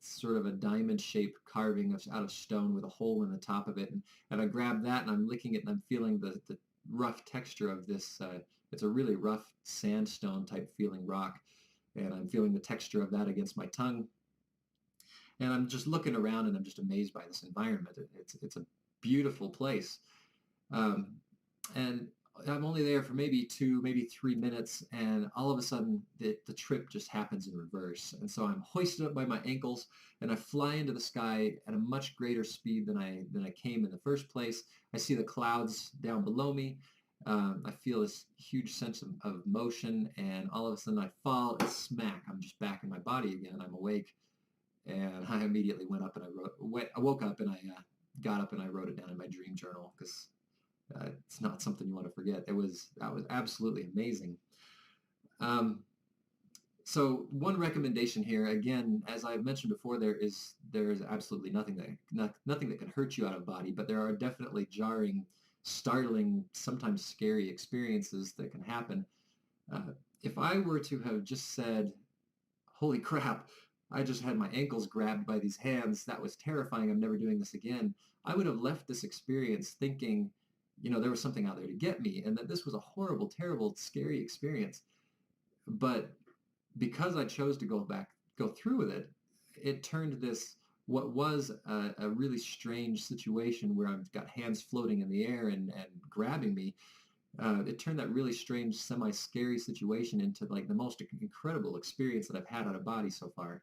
S2: sort of a diamond shaped carving out of stone with a hole in the top of it. And I grab that and I'm licking it and I'm feeling the rough texture of this. It's a really rough sandstone type feeling rock, and I'm feeling the texture of that against my tongue. And I'm just looking around and I'm just amazed by this environment. It's a beautiful place. And I'm only there for maybe 2, maybe 3 minutes, and all of a sudden the trip just happens in reverse. And so I'm hoisted up by my ankles, and I fly into the sky at a much greater speed than I came in the first place. I see the clouds down below me. I feel this huge sense of motion, and all of a sudden I fall and smack. I'm just back in my body again, and I'm awake. And I immediately went up and I woke up and I got up and I wrote it down in my dream journal because it's not something you want to forget. That was absolutely amazing. So one recommendation here, again, as I've mentioned before, there is absolutely nothing that can hurt you out of body, but there are definitely jarring, startling, sometimes scary experiences that can happen. If I were to have just said, "Holy crap, I just had my ankles grabbed by these hands. That was terrifying. I'm never doing this again," I would have left this experience thinking, there was something out there to get me, and that this was a horrible, terrible, scary experience. But because I chose to go through with it, it turned this, what was a really strange situation where I've got hands floating in the air and grabbing me. It turned that really strange, semi-scary situation into like the most incredible experience that I've had out of body so far.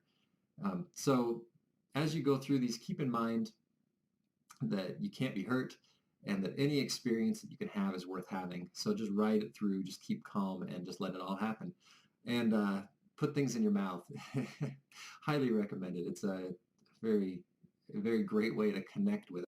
S2: So as you go through these, keep in mind that you can't be hurt, and that any experience that you can have is worth having. So just ride it through, just keep calm, and just let it all happen. And put things in your mouth. Highly recommended. It's a very, very great way to connect with.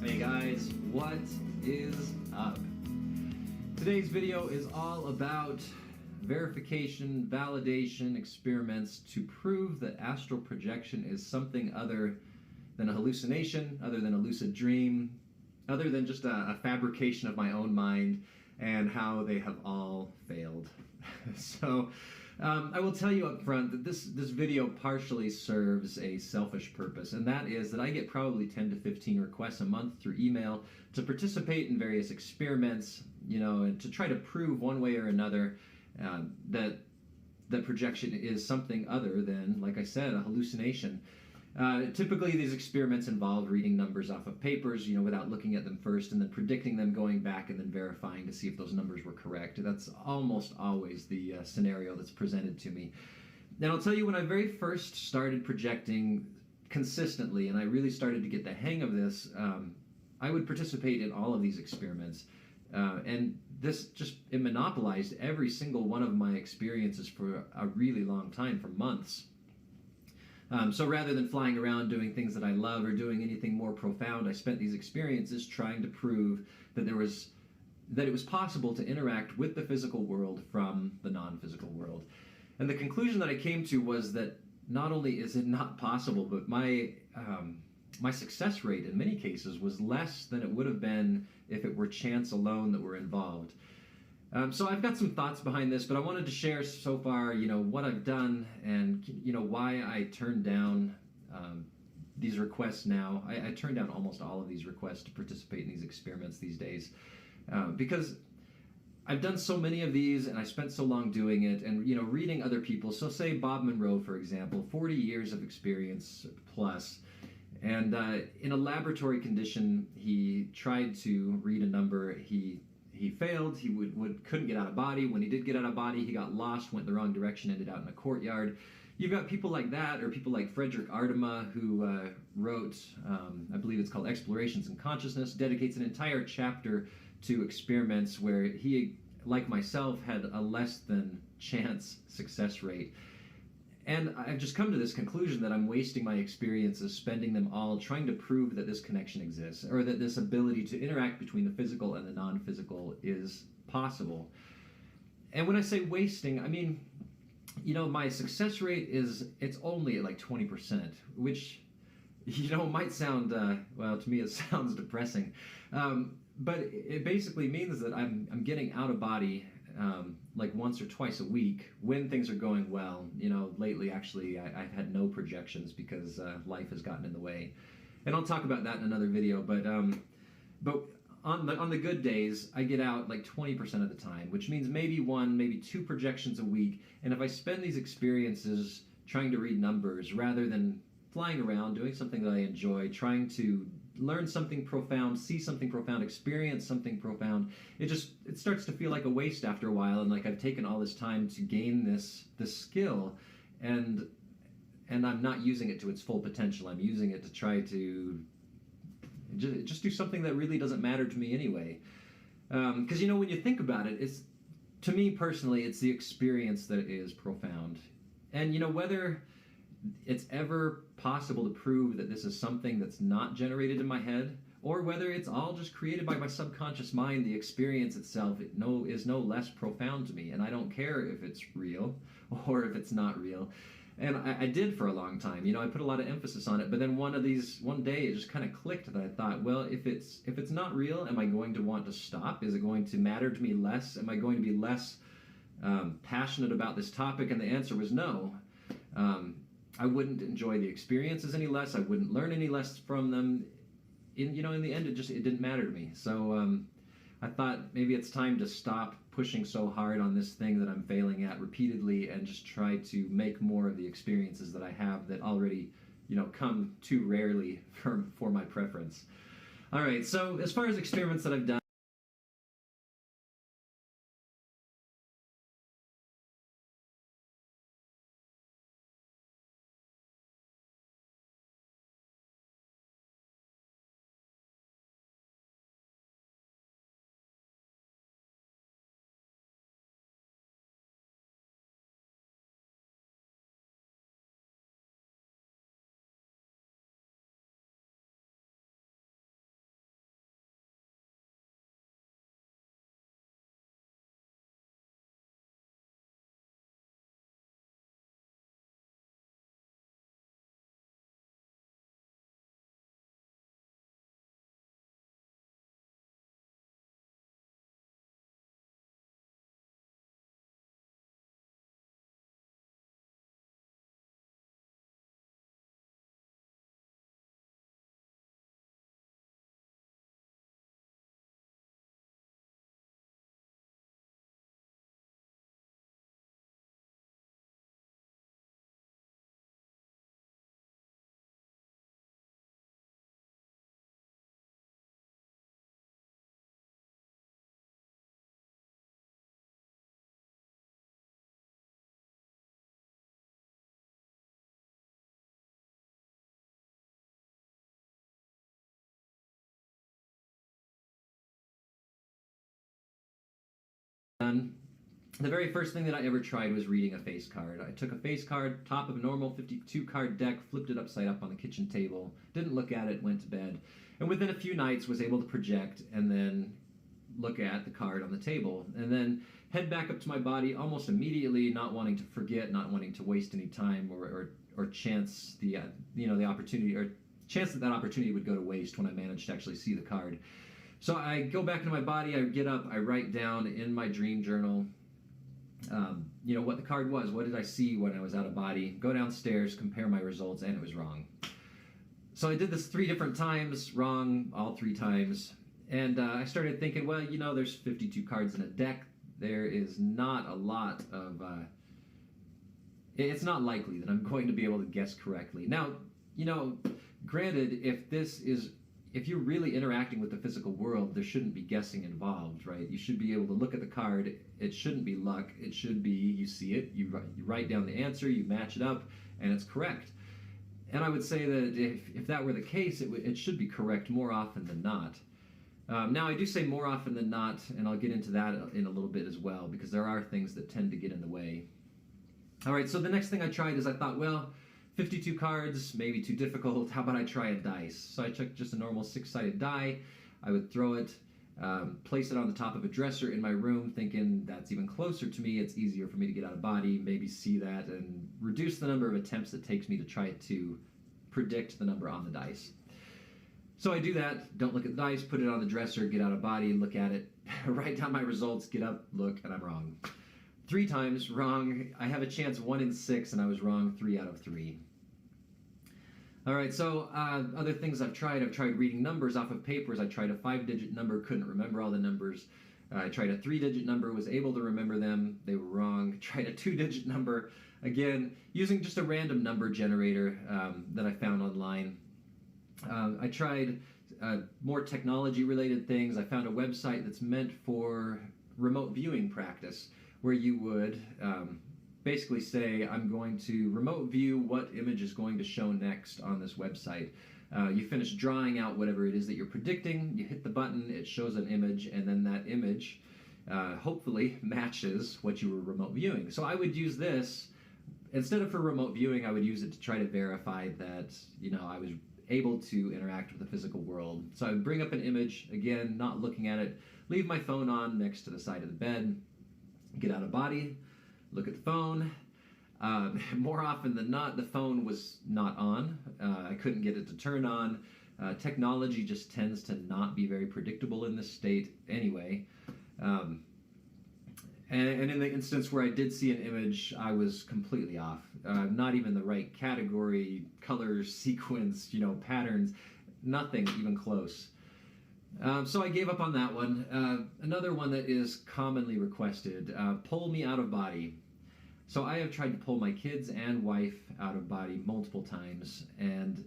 S2: Hey guys, what is up? Today's video is all about verification, validation experiments to prove that astral projection is something other than a hallucination, other than a lucid dream, other than just a fabrication of my own mind, and how they have all failed. So I will tell you up front that this video partially serves a selfish purpose, and that is that I get probably 10 to 15 requests a month through email to participate in various experiments, and to try to prove one way or another that projection is something other than, like I said, a hallucination. Typically, these experiments involve reading numbers off of papers, without looking at them first, and then predicting them, going back and then verifying to see if those numbers were correct. That's almost always the scenario that's presented to me. And I'll tell you, when I very first started projecting consistently, and I really started to get the hang of this, I would participate in all of these experiments. And this it monopolized every single one of my experiences for a really long time, for months. So rather than flying around doing things that I love or doing anything more profound, I spent these experiences trying to prove that it was possible to interact with the physical world from the non-physical world. And the conclusion that I came to was that not only is it not possible, but my success rate in many cases was less than it would have been if it were chance alone that were involved. So I've got some thoughts behind this, but I wanted to share so far, what I've done and, why I turned down these requests now. I turn down almost all of these requests to participate in these experiments these days because I've done so many of these, and I spent so long doing it, and reading other people. So, say Bob Monroe, for example, 40 years of experience plus, and in a laboratory condition, he tried to read a number. He failed. He couldn't get out of body. When he did get out of body, he got lost, went the wrong direction, ended out in a courtyard. You've got people like that, or people like Frederick Ardema, who wrote, I believe it's called Explorations in Consciousness, dedicates an entire chapter to experiments where he, like myself, had a less than chance success rate. And I've just come to this conclusion that I'm wasting my experiences, spending them all trying to prove that this connection exists, or that this ability to interact between the physical and the non-physical is possible. And when I say wasting, I mean, my success rate it's only at like 20%, which, might sound, well, to me it sounds depressing. But it basically means that I'm getting out of body like once or twice a week when things are going well. Lately, actually, I've had no projections because life has gotten in the way. And I'll talk about that in another video. But on the good days, I get out like 20% of the time, which means maybe one, maybe two projections a week. And if I spend these experiences trying to read numbers rather than flying around, doing something that I enjoy, trying to learn something profound, see something profound, experience something profound, it starts to feel like a waste after a while, and like I've taken all this time to gain this skill, and I'm not using it to its full potential. I'm using it to try to just do something that really doesn't matter to me anyway. Because when you think about it, to me personally, it's the experience that is profound. And whether it's ever possible to prove that this is something that's not generated in my head, or whether it's all just created by my subconscious mind, the experience itself is no less profound to me, and I don't care if it's real or if it's not real. And I did for a long time. I put a lot of emphasis on it, but then one day it just kind of clicked that I thought, well, if it's not real, am I going to want to stop? Is it going to matter to me less? Am I going to be less passionate about this topic? And the answer was no. I wouldn't enjoy the experiences any less. I wouldn't learn any less from them. In the end, it didn't matter to me. So I thought maybe it's time to stop pushing so hard on this thing that I'm failing at repeatedly, and just try to make more of the experiences that I have that already, come too rarely for my preference. All right. So as far as experiments that I've done. Done. The very first thing that I ever tried was reading a face card. I took a face card, top of a normal 52 card deck, flipped it upside up on the kitchen table, didn't look at it, went to bed, and within a few nights was able to project and then look at the card on the table, and then head back up to my body almost immediately, not wanting to forget, not wanting to waste any time or chance the opportunity, or chance that opportunity would go to waste when I managed to actually see the card. So I go back into my body, I get up, I write down in my dream journal, what the card was, what did I see when I was out of body, go downstairs, compare my results, and it was wrong. So I did this 3 different times, wrong all 3 times, And I started thinking, well, there's 52 cards in a deck. There is not a lot of. It's not likely that I'm going to be able to guess correctly. Now, granted, if you're really interacting with the physical world, there shouldn't be guessing involved, right? You should be able to look at the card. It shouldn't be luck. It should be you see it, you write down the answer, you match it up, and it's correct. And I would say that if that were the case, it should be correct more often than not. Now, I do say more often than not, and I'll get into that in a little bit as well, because there are things that tend to get in the way. All right, so the next thing I tried is I thought, well, 52 cards, maybe too difficult. How about I try a dice? So I took just a normal 6-sided die. I would throw it, place it on the top of a dresser in my room, thinking that's even closer to me. It's easier for me to get out of body, maybe see that, and reduce the number of attempts it takes me to try to predict the number on the dice. So I do that, don't look at the dice, put it on the dresser, get out of body, look at it, write down my results, get up, look, and I'm wrong. 3 times wrong. I have a chance 1 in 6, and I was wrong 3 out of 3. All right, so other things I've tried reading numbers off of papers. I tried a 5-digit number, couldn't remember all the numbers. I tried a 3-digit number, was able to remember them. They were wrong. Tried a 2-digit number, again, using just a random number generator that I found online. I tried more technology-related things. I found a website that's meant for remote viewing practice, where you would basically say, I'm going to remote view what image is going to show next on this website. You finish drawing out whatever it is that you're predicting, you hit the button, it shows an image, and then that image hopefully matches what you were remote viewing. So I would use this, instead of for remote viewing, I would use it to try to verify that, I was able to interact with the physical world. So I would bring up an image, again, not looking at it, leave my phone on next to the side of the bed, get out of body, look at the phone. More often than not, the phone was not on. I couldn't get it to turn on. Technology just tends to not be very predictable in this state anyway. And in the instance where I did see an image, I was completely off. Not even the right category, colors, sequence, patterns, nothing even close. So I gave up on that one. Another one that is commonly requested, pull me out of body. So I have tried to pull my kids and wife out of body multiple times, and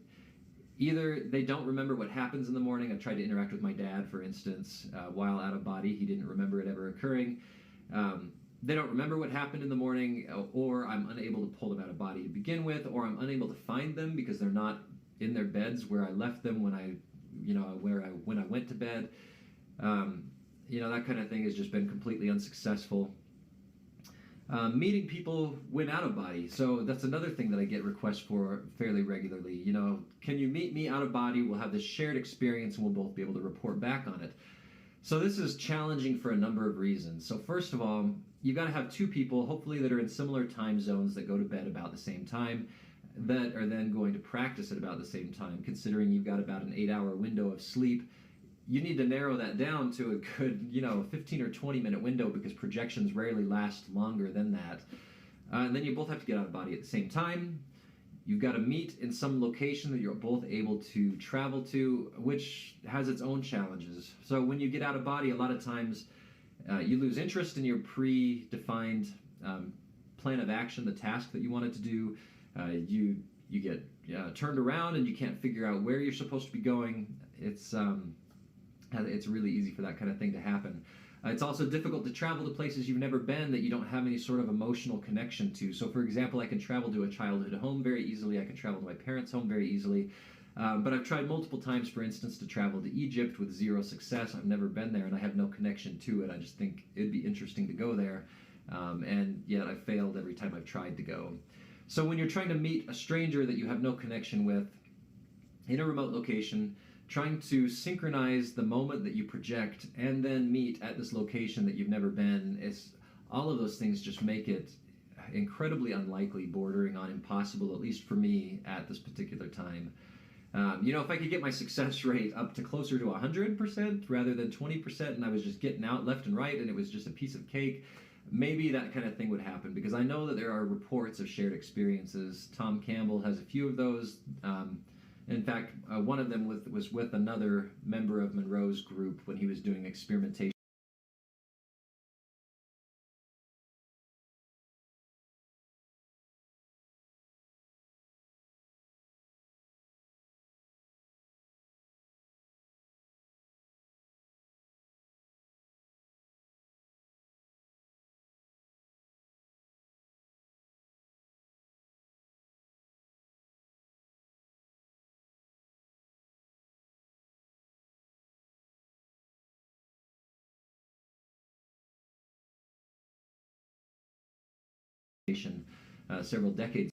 S2: either they don't remember what happens in the morning. I've tried to interact with my dad, for instance, while out of body. He didn't remember it ever occurring. They don't remember what happened in the morning, or I'm unable to pull them out of body to begin with, or I'm unable to find them because they're not in their beds where I left them when I went to bed. That kind of thing has just been completely unsuccessful. Meeting people when out of body. So that's another thing that I get requests for fairly regularly. Can you meet me out of body? We'll have this shared experience and we'll both be able to report back on it. So this is challenging for a number of reasons. So first of all, you've got to have 2 people, hopefully that are in similar time zones, that go to bed about the same time, that are then going to practice at about the same time. Considering you've got about an 8-hour window of sleep, you need to narrow that down to a good, 15 or 20 minute window, because projections rarely last longer than that. And then you both have to get out of body at the same time. You've got to meet in some location that you're both able to travel to, which has its own challenges. So when you get out of body, a lot of times you lose interest in your predefined plan of action, the task that you wanted to do. You get turned around and you can't figure out where you're supposed to be going. It's really easy for that kind of thing to happen. It's also difficult to travel to places you've never been that you don't have any sort of emotional connection to. So, for example, I can travel to a childhood home very easily. I can travel to my parents' home very easily. But I've tried multiple times, for instance, to travel to Egypt with 0 success. I've never been there, and I have no connection to it. I just think it'd be interesting to go there. And yet I've failed every time I've tried to go. So when you're trying to meet a stranger that you have no connection with in a remote location, trying to synchronize the moment that you project and then meet at this location that you've never been, all of those things just make it incredibly unlikely, bordering on impossible, at least for me at this particular time. If I could get my success rate up to closer to 100% rather than 20%, and I was just getting out left and right and it was just a piece of cake, maybe that kind of thing would happen, because I know that there are reports of shared experiences. Tom Campbell has a few of those. In fact, one of them was with another member of Monroe's group when he was doing experimentation. Several decades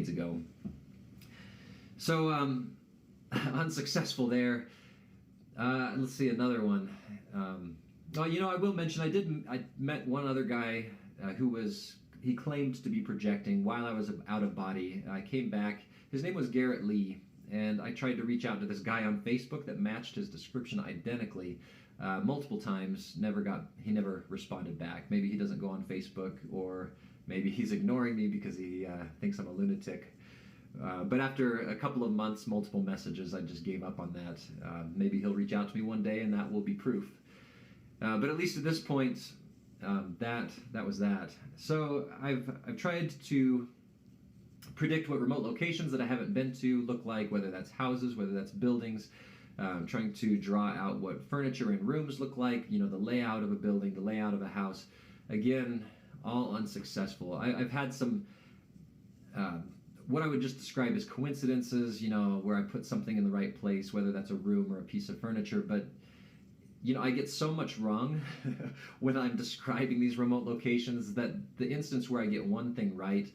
S2: ago. So unsuccessful there. Let's see another one. Oh, I will mention I met one other guy he claimed to be projecting while I was out of body. I came back. His name was Garrett Lee, and I tried to reach out to this guy on Facebook that matched his description identically multiple times. He never responded back. Maybe he doesn't go on Facebook, or maybe he's ignoring me because he thinks I'm a lunatic. But after a couple of months, multiple messages, I just gave up on that. Maybe he'll reach out to me one day, and that will be proof. But at least at this point, that was that. So I've tried to predict what remote locations that I haven't been to look like, whether that's houses, whether that's buildings. Trying to draw out what furniture and rooms look like, the layout of a building, the layout of a house. Again, all unsuccessful. I've had some what I would just describe as coincidences, where I put something in the right place, whether that's a room or a piece of furniture, but I get so much wrong when I'm describing these remote locations that the instance where I get one thing right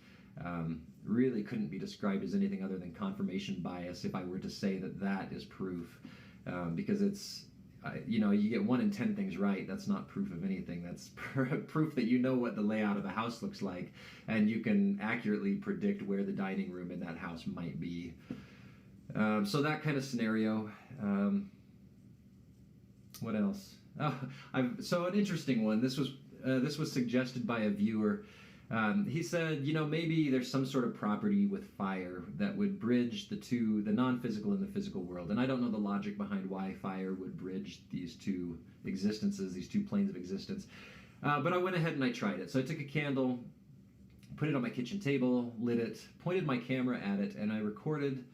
S2: really couldn't be described as anything other than confirmation bias if I were to say that is proof. Because it's, you get 1 in 10 things right. That's not proof of anything. That's proof that you know what the layout of a house looks like, and you can accurately predict where the dining room in that house might be. So that kind of scenario. What else? So an interesting one. This was suggested by a viewer. He said, maybe there's some sort of property with fire that would bridge the non-physical and the physical world. And I don't know the logic behind why fire would bridge these two existences, these two planes of existence. But I went ahead and I tried it. So I took a candle, put it on my kitchen table, lit it, pointed my camera at it, and I recorded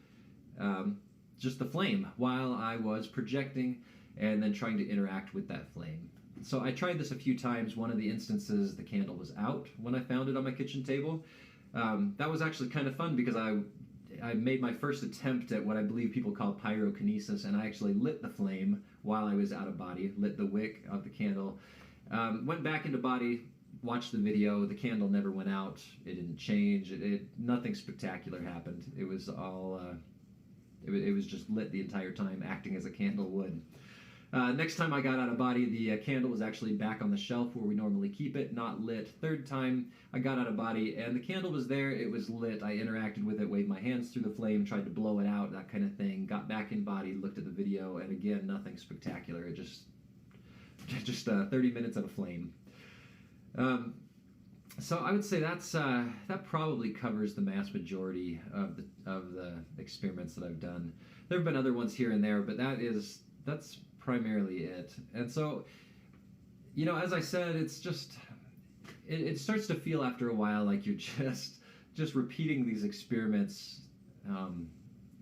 S2: just the flame while I was projecting and then trying to interact with that flame. So I tried this a few times. One of the instances, the candle was out when I found it on my kitchen table. That was actually kind of fun because I made my first attempt at what I believe people call pyrokinesis, and I actually lit the flame while I was out of body, lit the wick of the candle, went back into body, watched the video. The candle never went out. It didn't change. Nothing spectacular happened. It was all, it was just lit the entire time, acting as a candle would. Next time I got out of body, the candle was actually back on the shelf where we normally keep it, not lit. Third time I got out of body, and the candle was there. It was lit. I interacted with it, waved my hands through the flame, tried to blow it out, that kind of thing. Got back in body, looked at the video, and again, nothing spectacular. It just 30 minutes of a flame. So I would say that probably covers the mass majority of the experiments that I've done. There have been other ones here and there, but that's primarily it. And so, as I said, it's just it starts to feel after a while like you're just repeating these experiments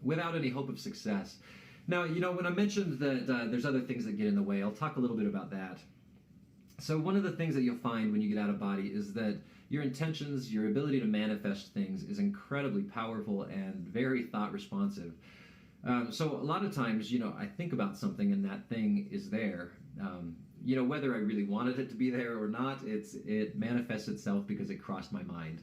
S2: without any hope of success. Now, when I mentioned that there's other things that get in the way, I'll talk a little bit about that. So one of the things that you'll find when you get out of body is that your intentions, your ability to manifest things is incredibly powerful and very thought responsive. So a lot of times, I think about something and that thing is there. Whether I really wanted it to be there or not, it manifests itself because it crossed my mind.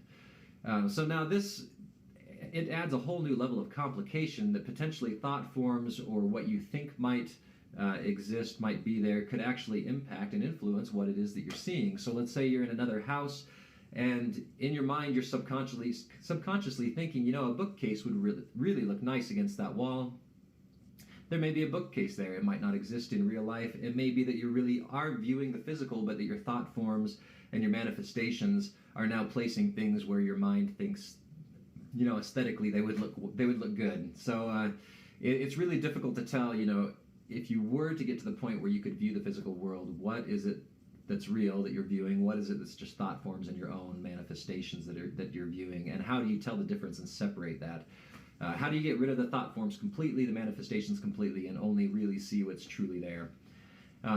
S2: So now it adds a whole new level of complication that potentially thought forms or what you think might exist, might be there, could actually impact and influence what it is that you're seeing. So let's say you're in another house, and in your mind you're subconsciously thinking, a bookcase would really look nice against that wall. There may be a bookcase there. It might not exist in real life. It may be that you really are viewing the physical, but that your thought forms and your manifestations are now placing things where your mind thinks, aesthetically they would look good. So it's really difficult to tell, if you were to get to the point where you could view the physical world, what is it that's real that you're viewing? What is it that's just thought forms and your own manifestations that you're viewing? And how do you tell the difference and separate that? How do you get rid of the thought forms completely, the manifestations completely, and only really see what's truly there?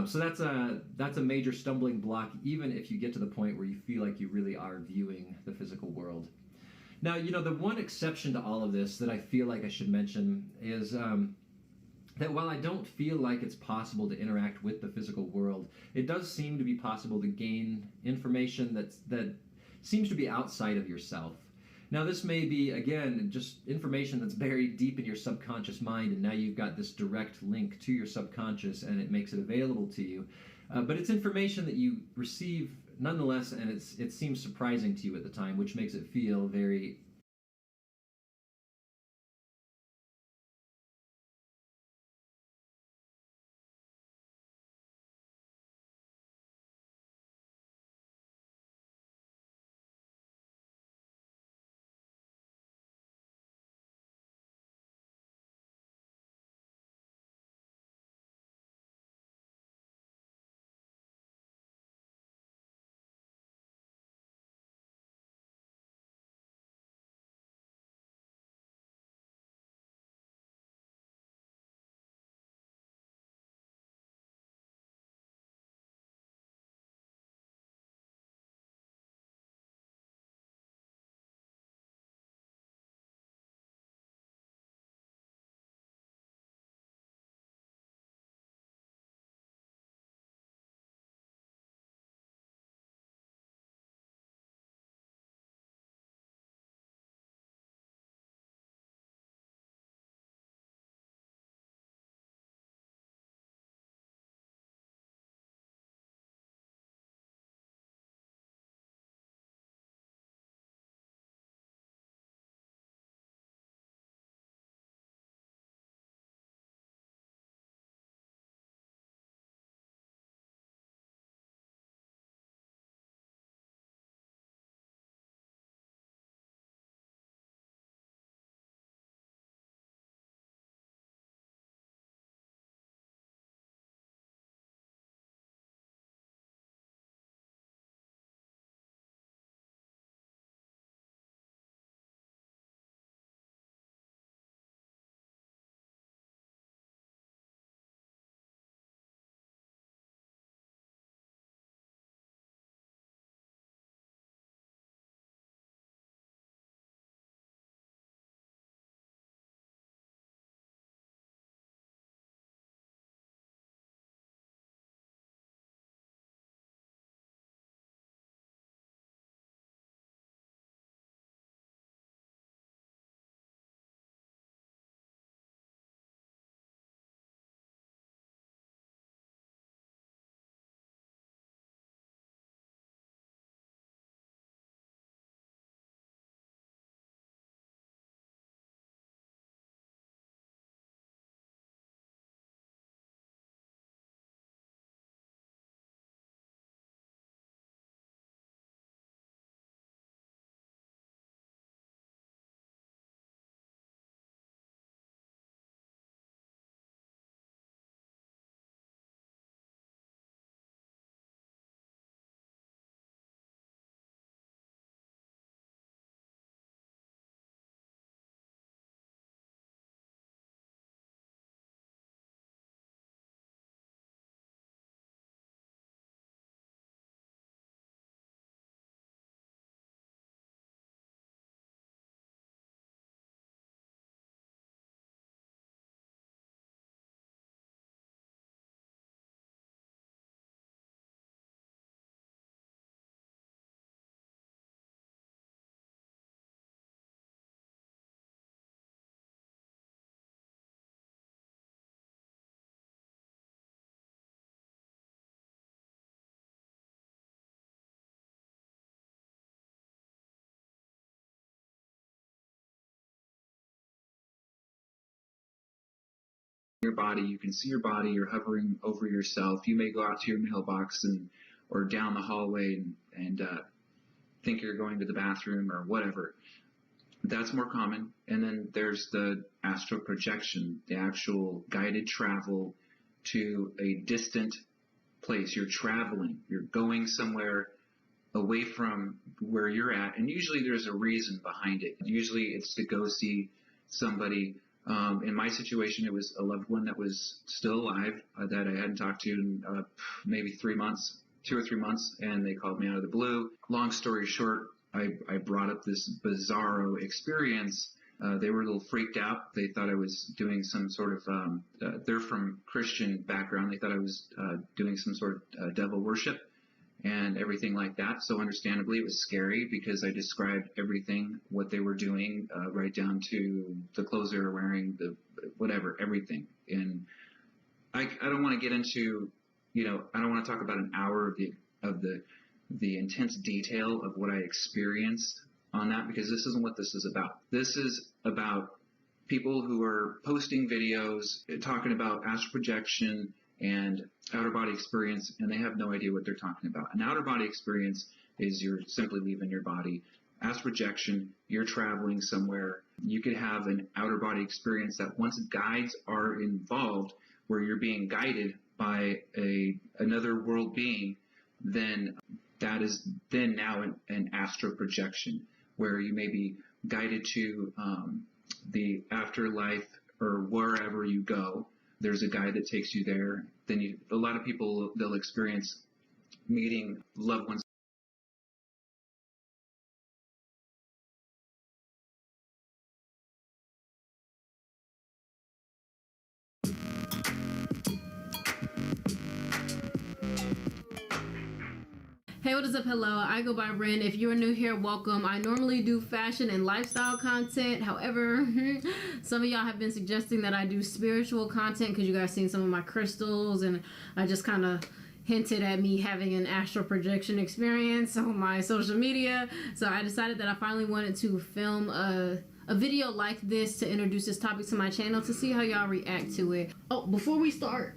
S2: So that's a major stumbling block, even if you get to the point where you feel like you really are viewing the physical world. Now, the one exception to all of this that I feel like I should mention is that while I don't feel like it's possible to interact with the physical world, it does seem to be possible to gain information that seems to be outside of yourself. Now, this may be, again, just information that's buried deep in your subconscious mind, and now you've got this direct link to your subconscious, and it makes it available to you. But it's information that you receive nonetheless, and it seems surprising to you at the time, which makes it feel very
S4: your body. You can see your body. You're hovering over yourself. You may go out to your mailbox or down the hallway and think you're going to the bathroom or whatever. That's more common. And then there's the astral projection, the actual guided travel to a distant place. You're traveling. You're going somewhere away from where you're at, and usually there's a reason behind it. Usually it's to go see somebody. In my situation, it was a loved one that was still alive that I hadn't talked to in maybe 3 months, 2 or 3 months, and they called me out of the blue. Long story short, I brought up this bizarro experience. They were a little freaked out. They thought I was doing some sort of, they're from Christian background. They thought I was doing some sort of devil worship and everything like that. So understandably, it was scary because I described everything, what they were doing, right down to the clothes they were wearing, the whatever, everything. And I don't want to get into, I don't want to talk about an hour of the intense detail of what I experienced on that, because this isn't what this is about. This is about people who are posting videos talking about astral projection and outer body experience, and they have no idea what they're talking about. An outer body experience is you're simply leaving your body. Astral projection, you're traveling somewhere. You could have an outer body experience that once guides are involved, where you're being guided by another world being, then that is then now an astral projection, where you may be guided to the afterlife or wherever you go. There's a guide that takes you there. Then a lot of people, they'll experience meeting loved ones.
S5: Hey, what is up? Hello, I go by Ren. If you're new here, welcome. I normally do fashion and lifestyle content. However, some of y'all have been suggesting that I do spiritual content because you guys seen some of my crystals, and I just kind of hinted at me having an astral projection experience on my social media. So I decided that I finally wanted to film a video like this to introduce this topic to my channel to see how y'all react to it. Oh, before we start,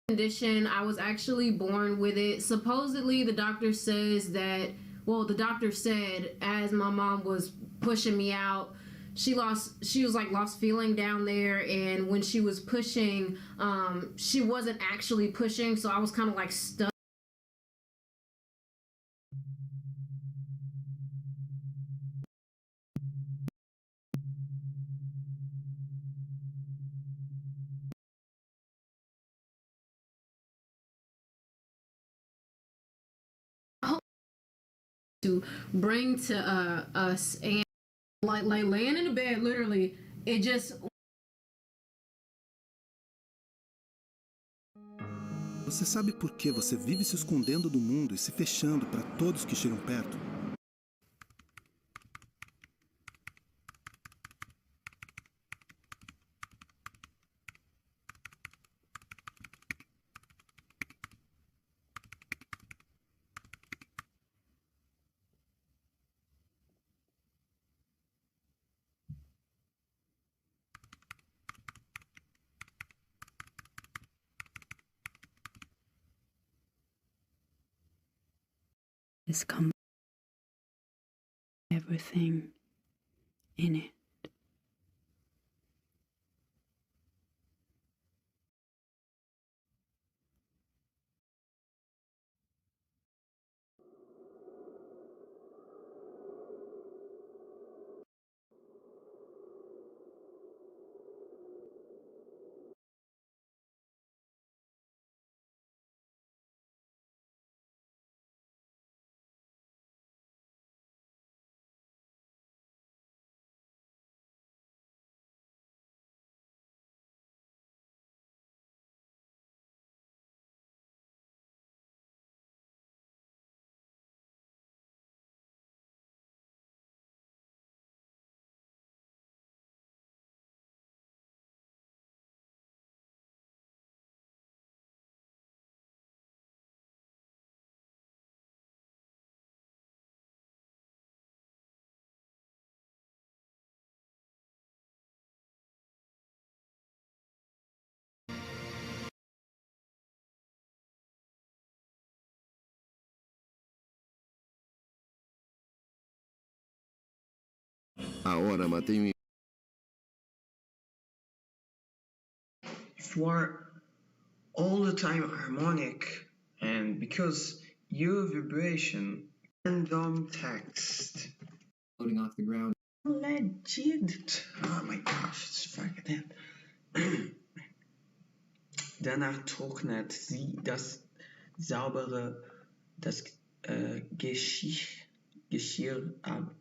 S5: condition, I was actually born with it. Supposedly the doctor says that, well, the doctor said as my mom was pushing me out, she was like lost feeling down there, and when she was pushing, she wasn't actually pushing, so I was kind of like stuck. To bring to us, and like laying in the bed, literally, it just.
S6: Você sabe por que você vive se escondendo do mundo e se fechando para todos que chegam perto?
S7: Is come everything in it.
S8: Ahora mantenho.
S1: If you are all the time harmonic, and because your vibration, random text,
S2: Floating off the ground.
S1: legit. Oh my gosh, it's fucking that. Danach trocknet sie das saubere, das Geschirr ab.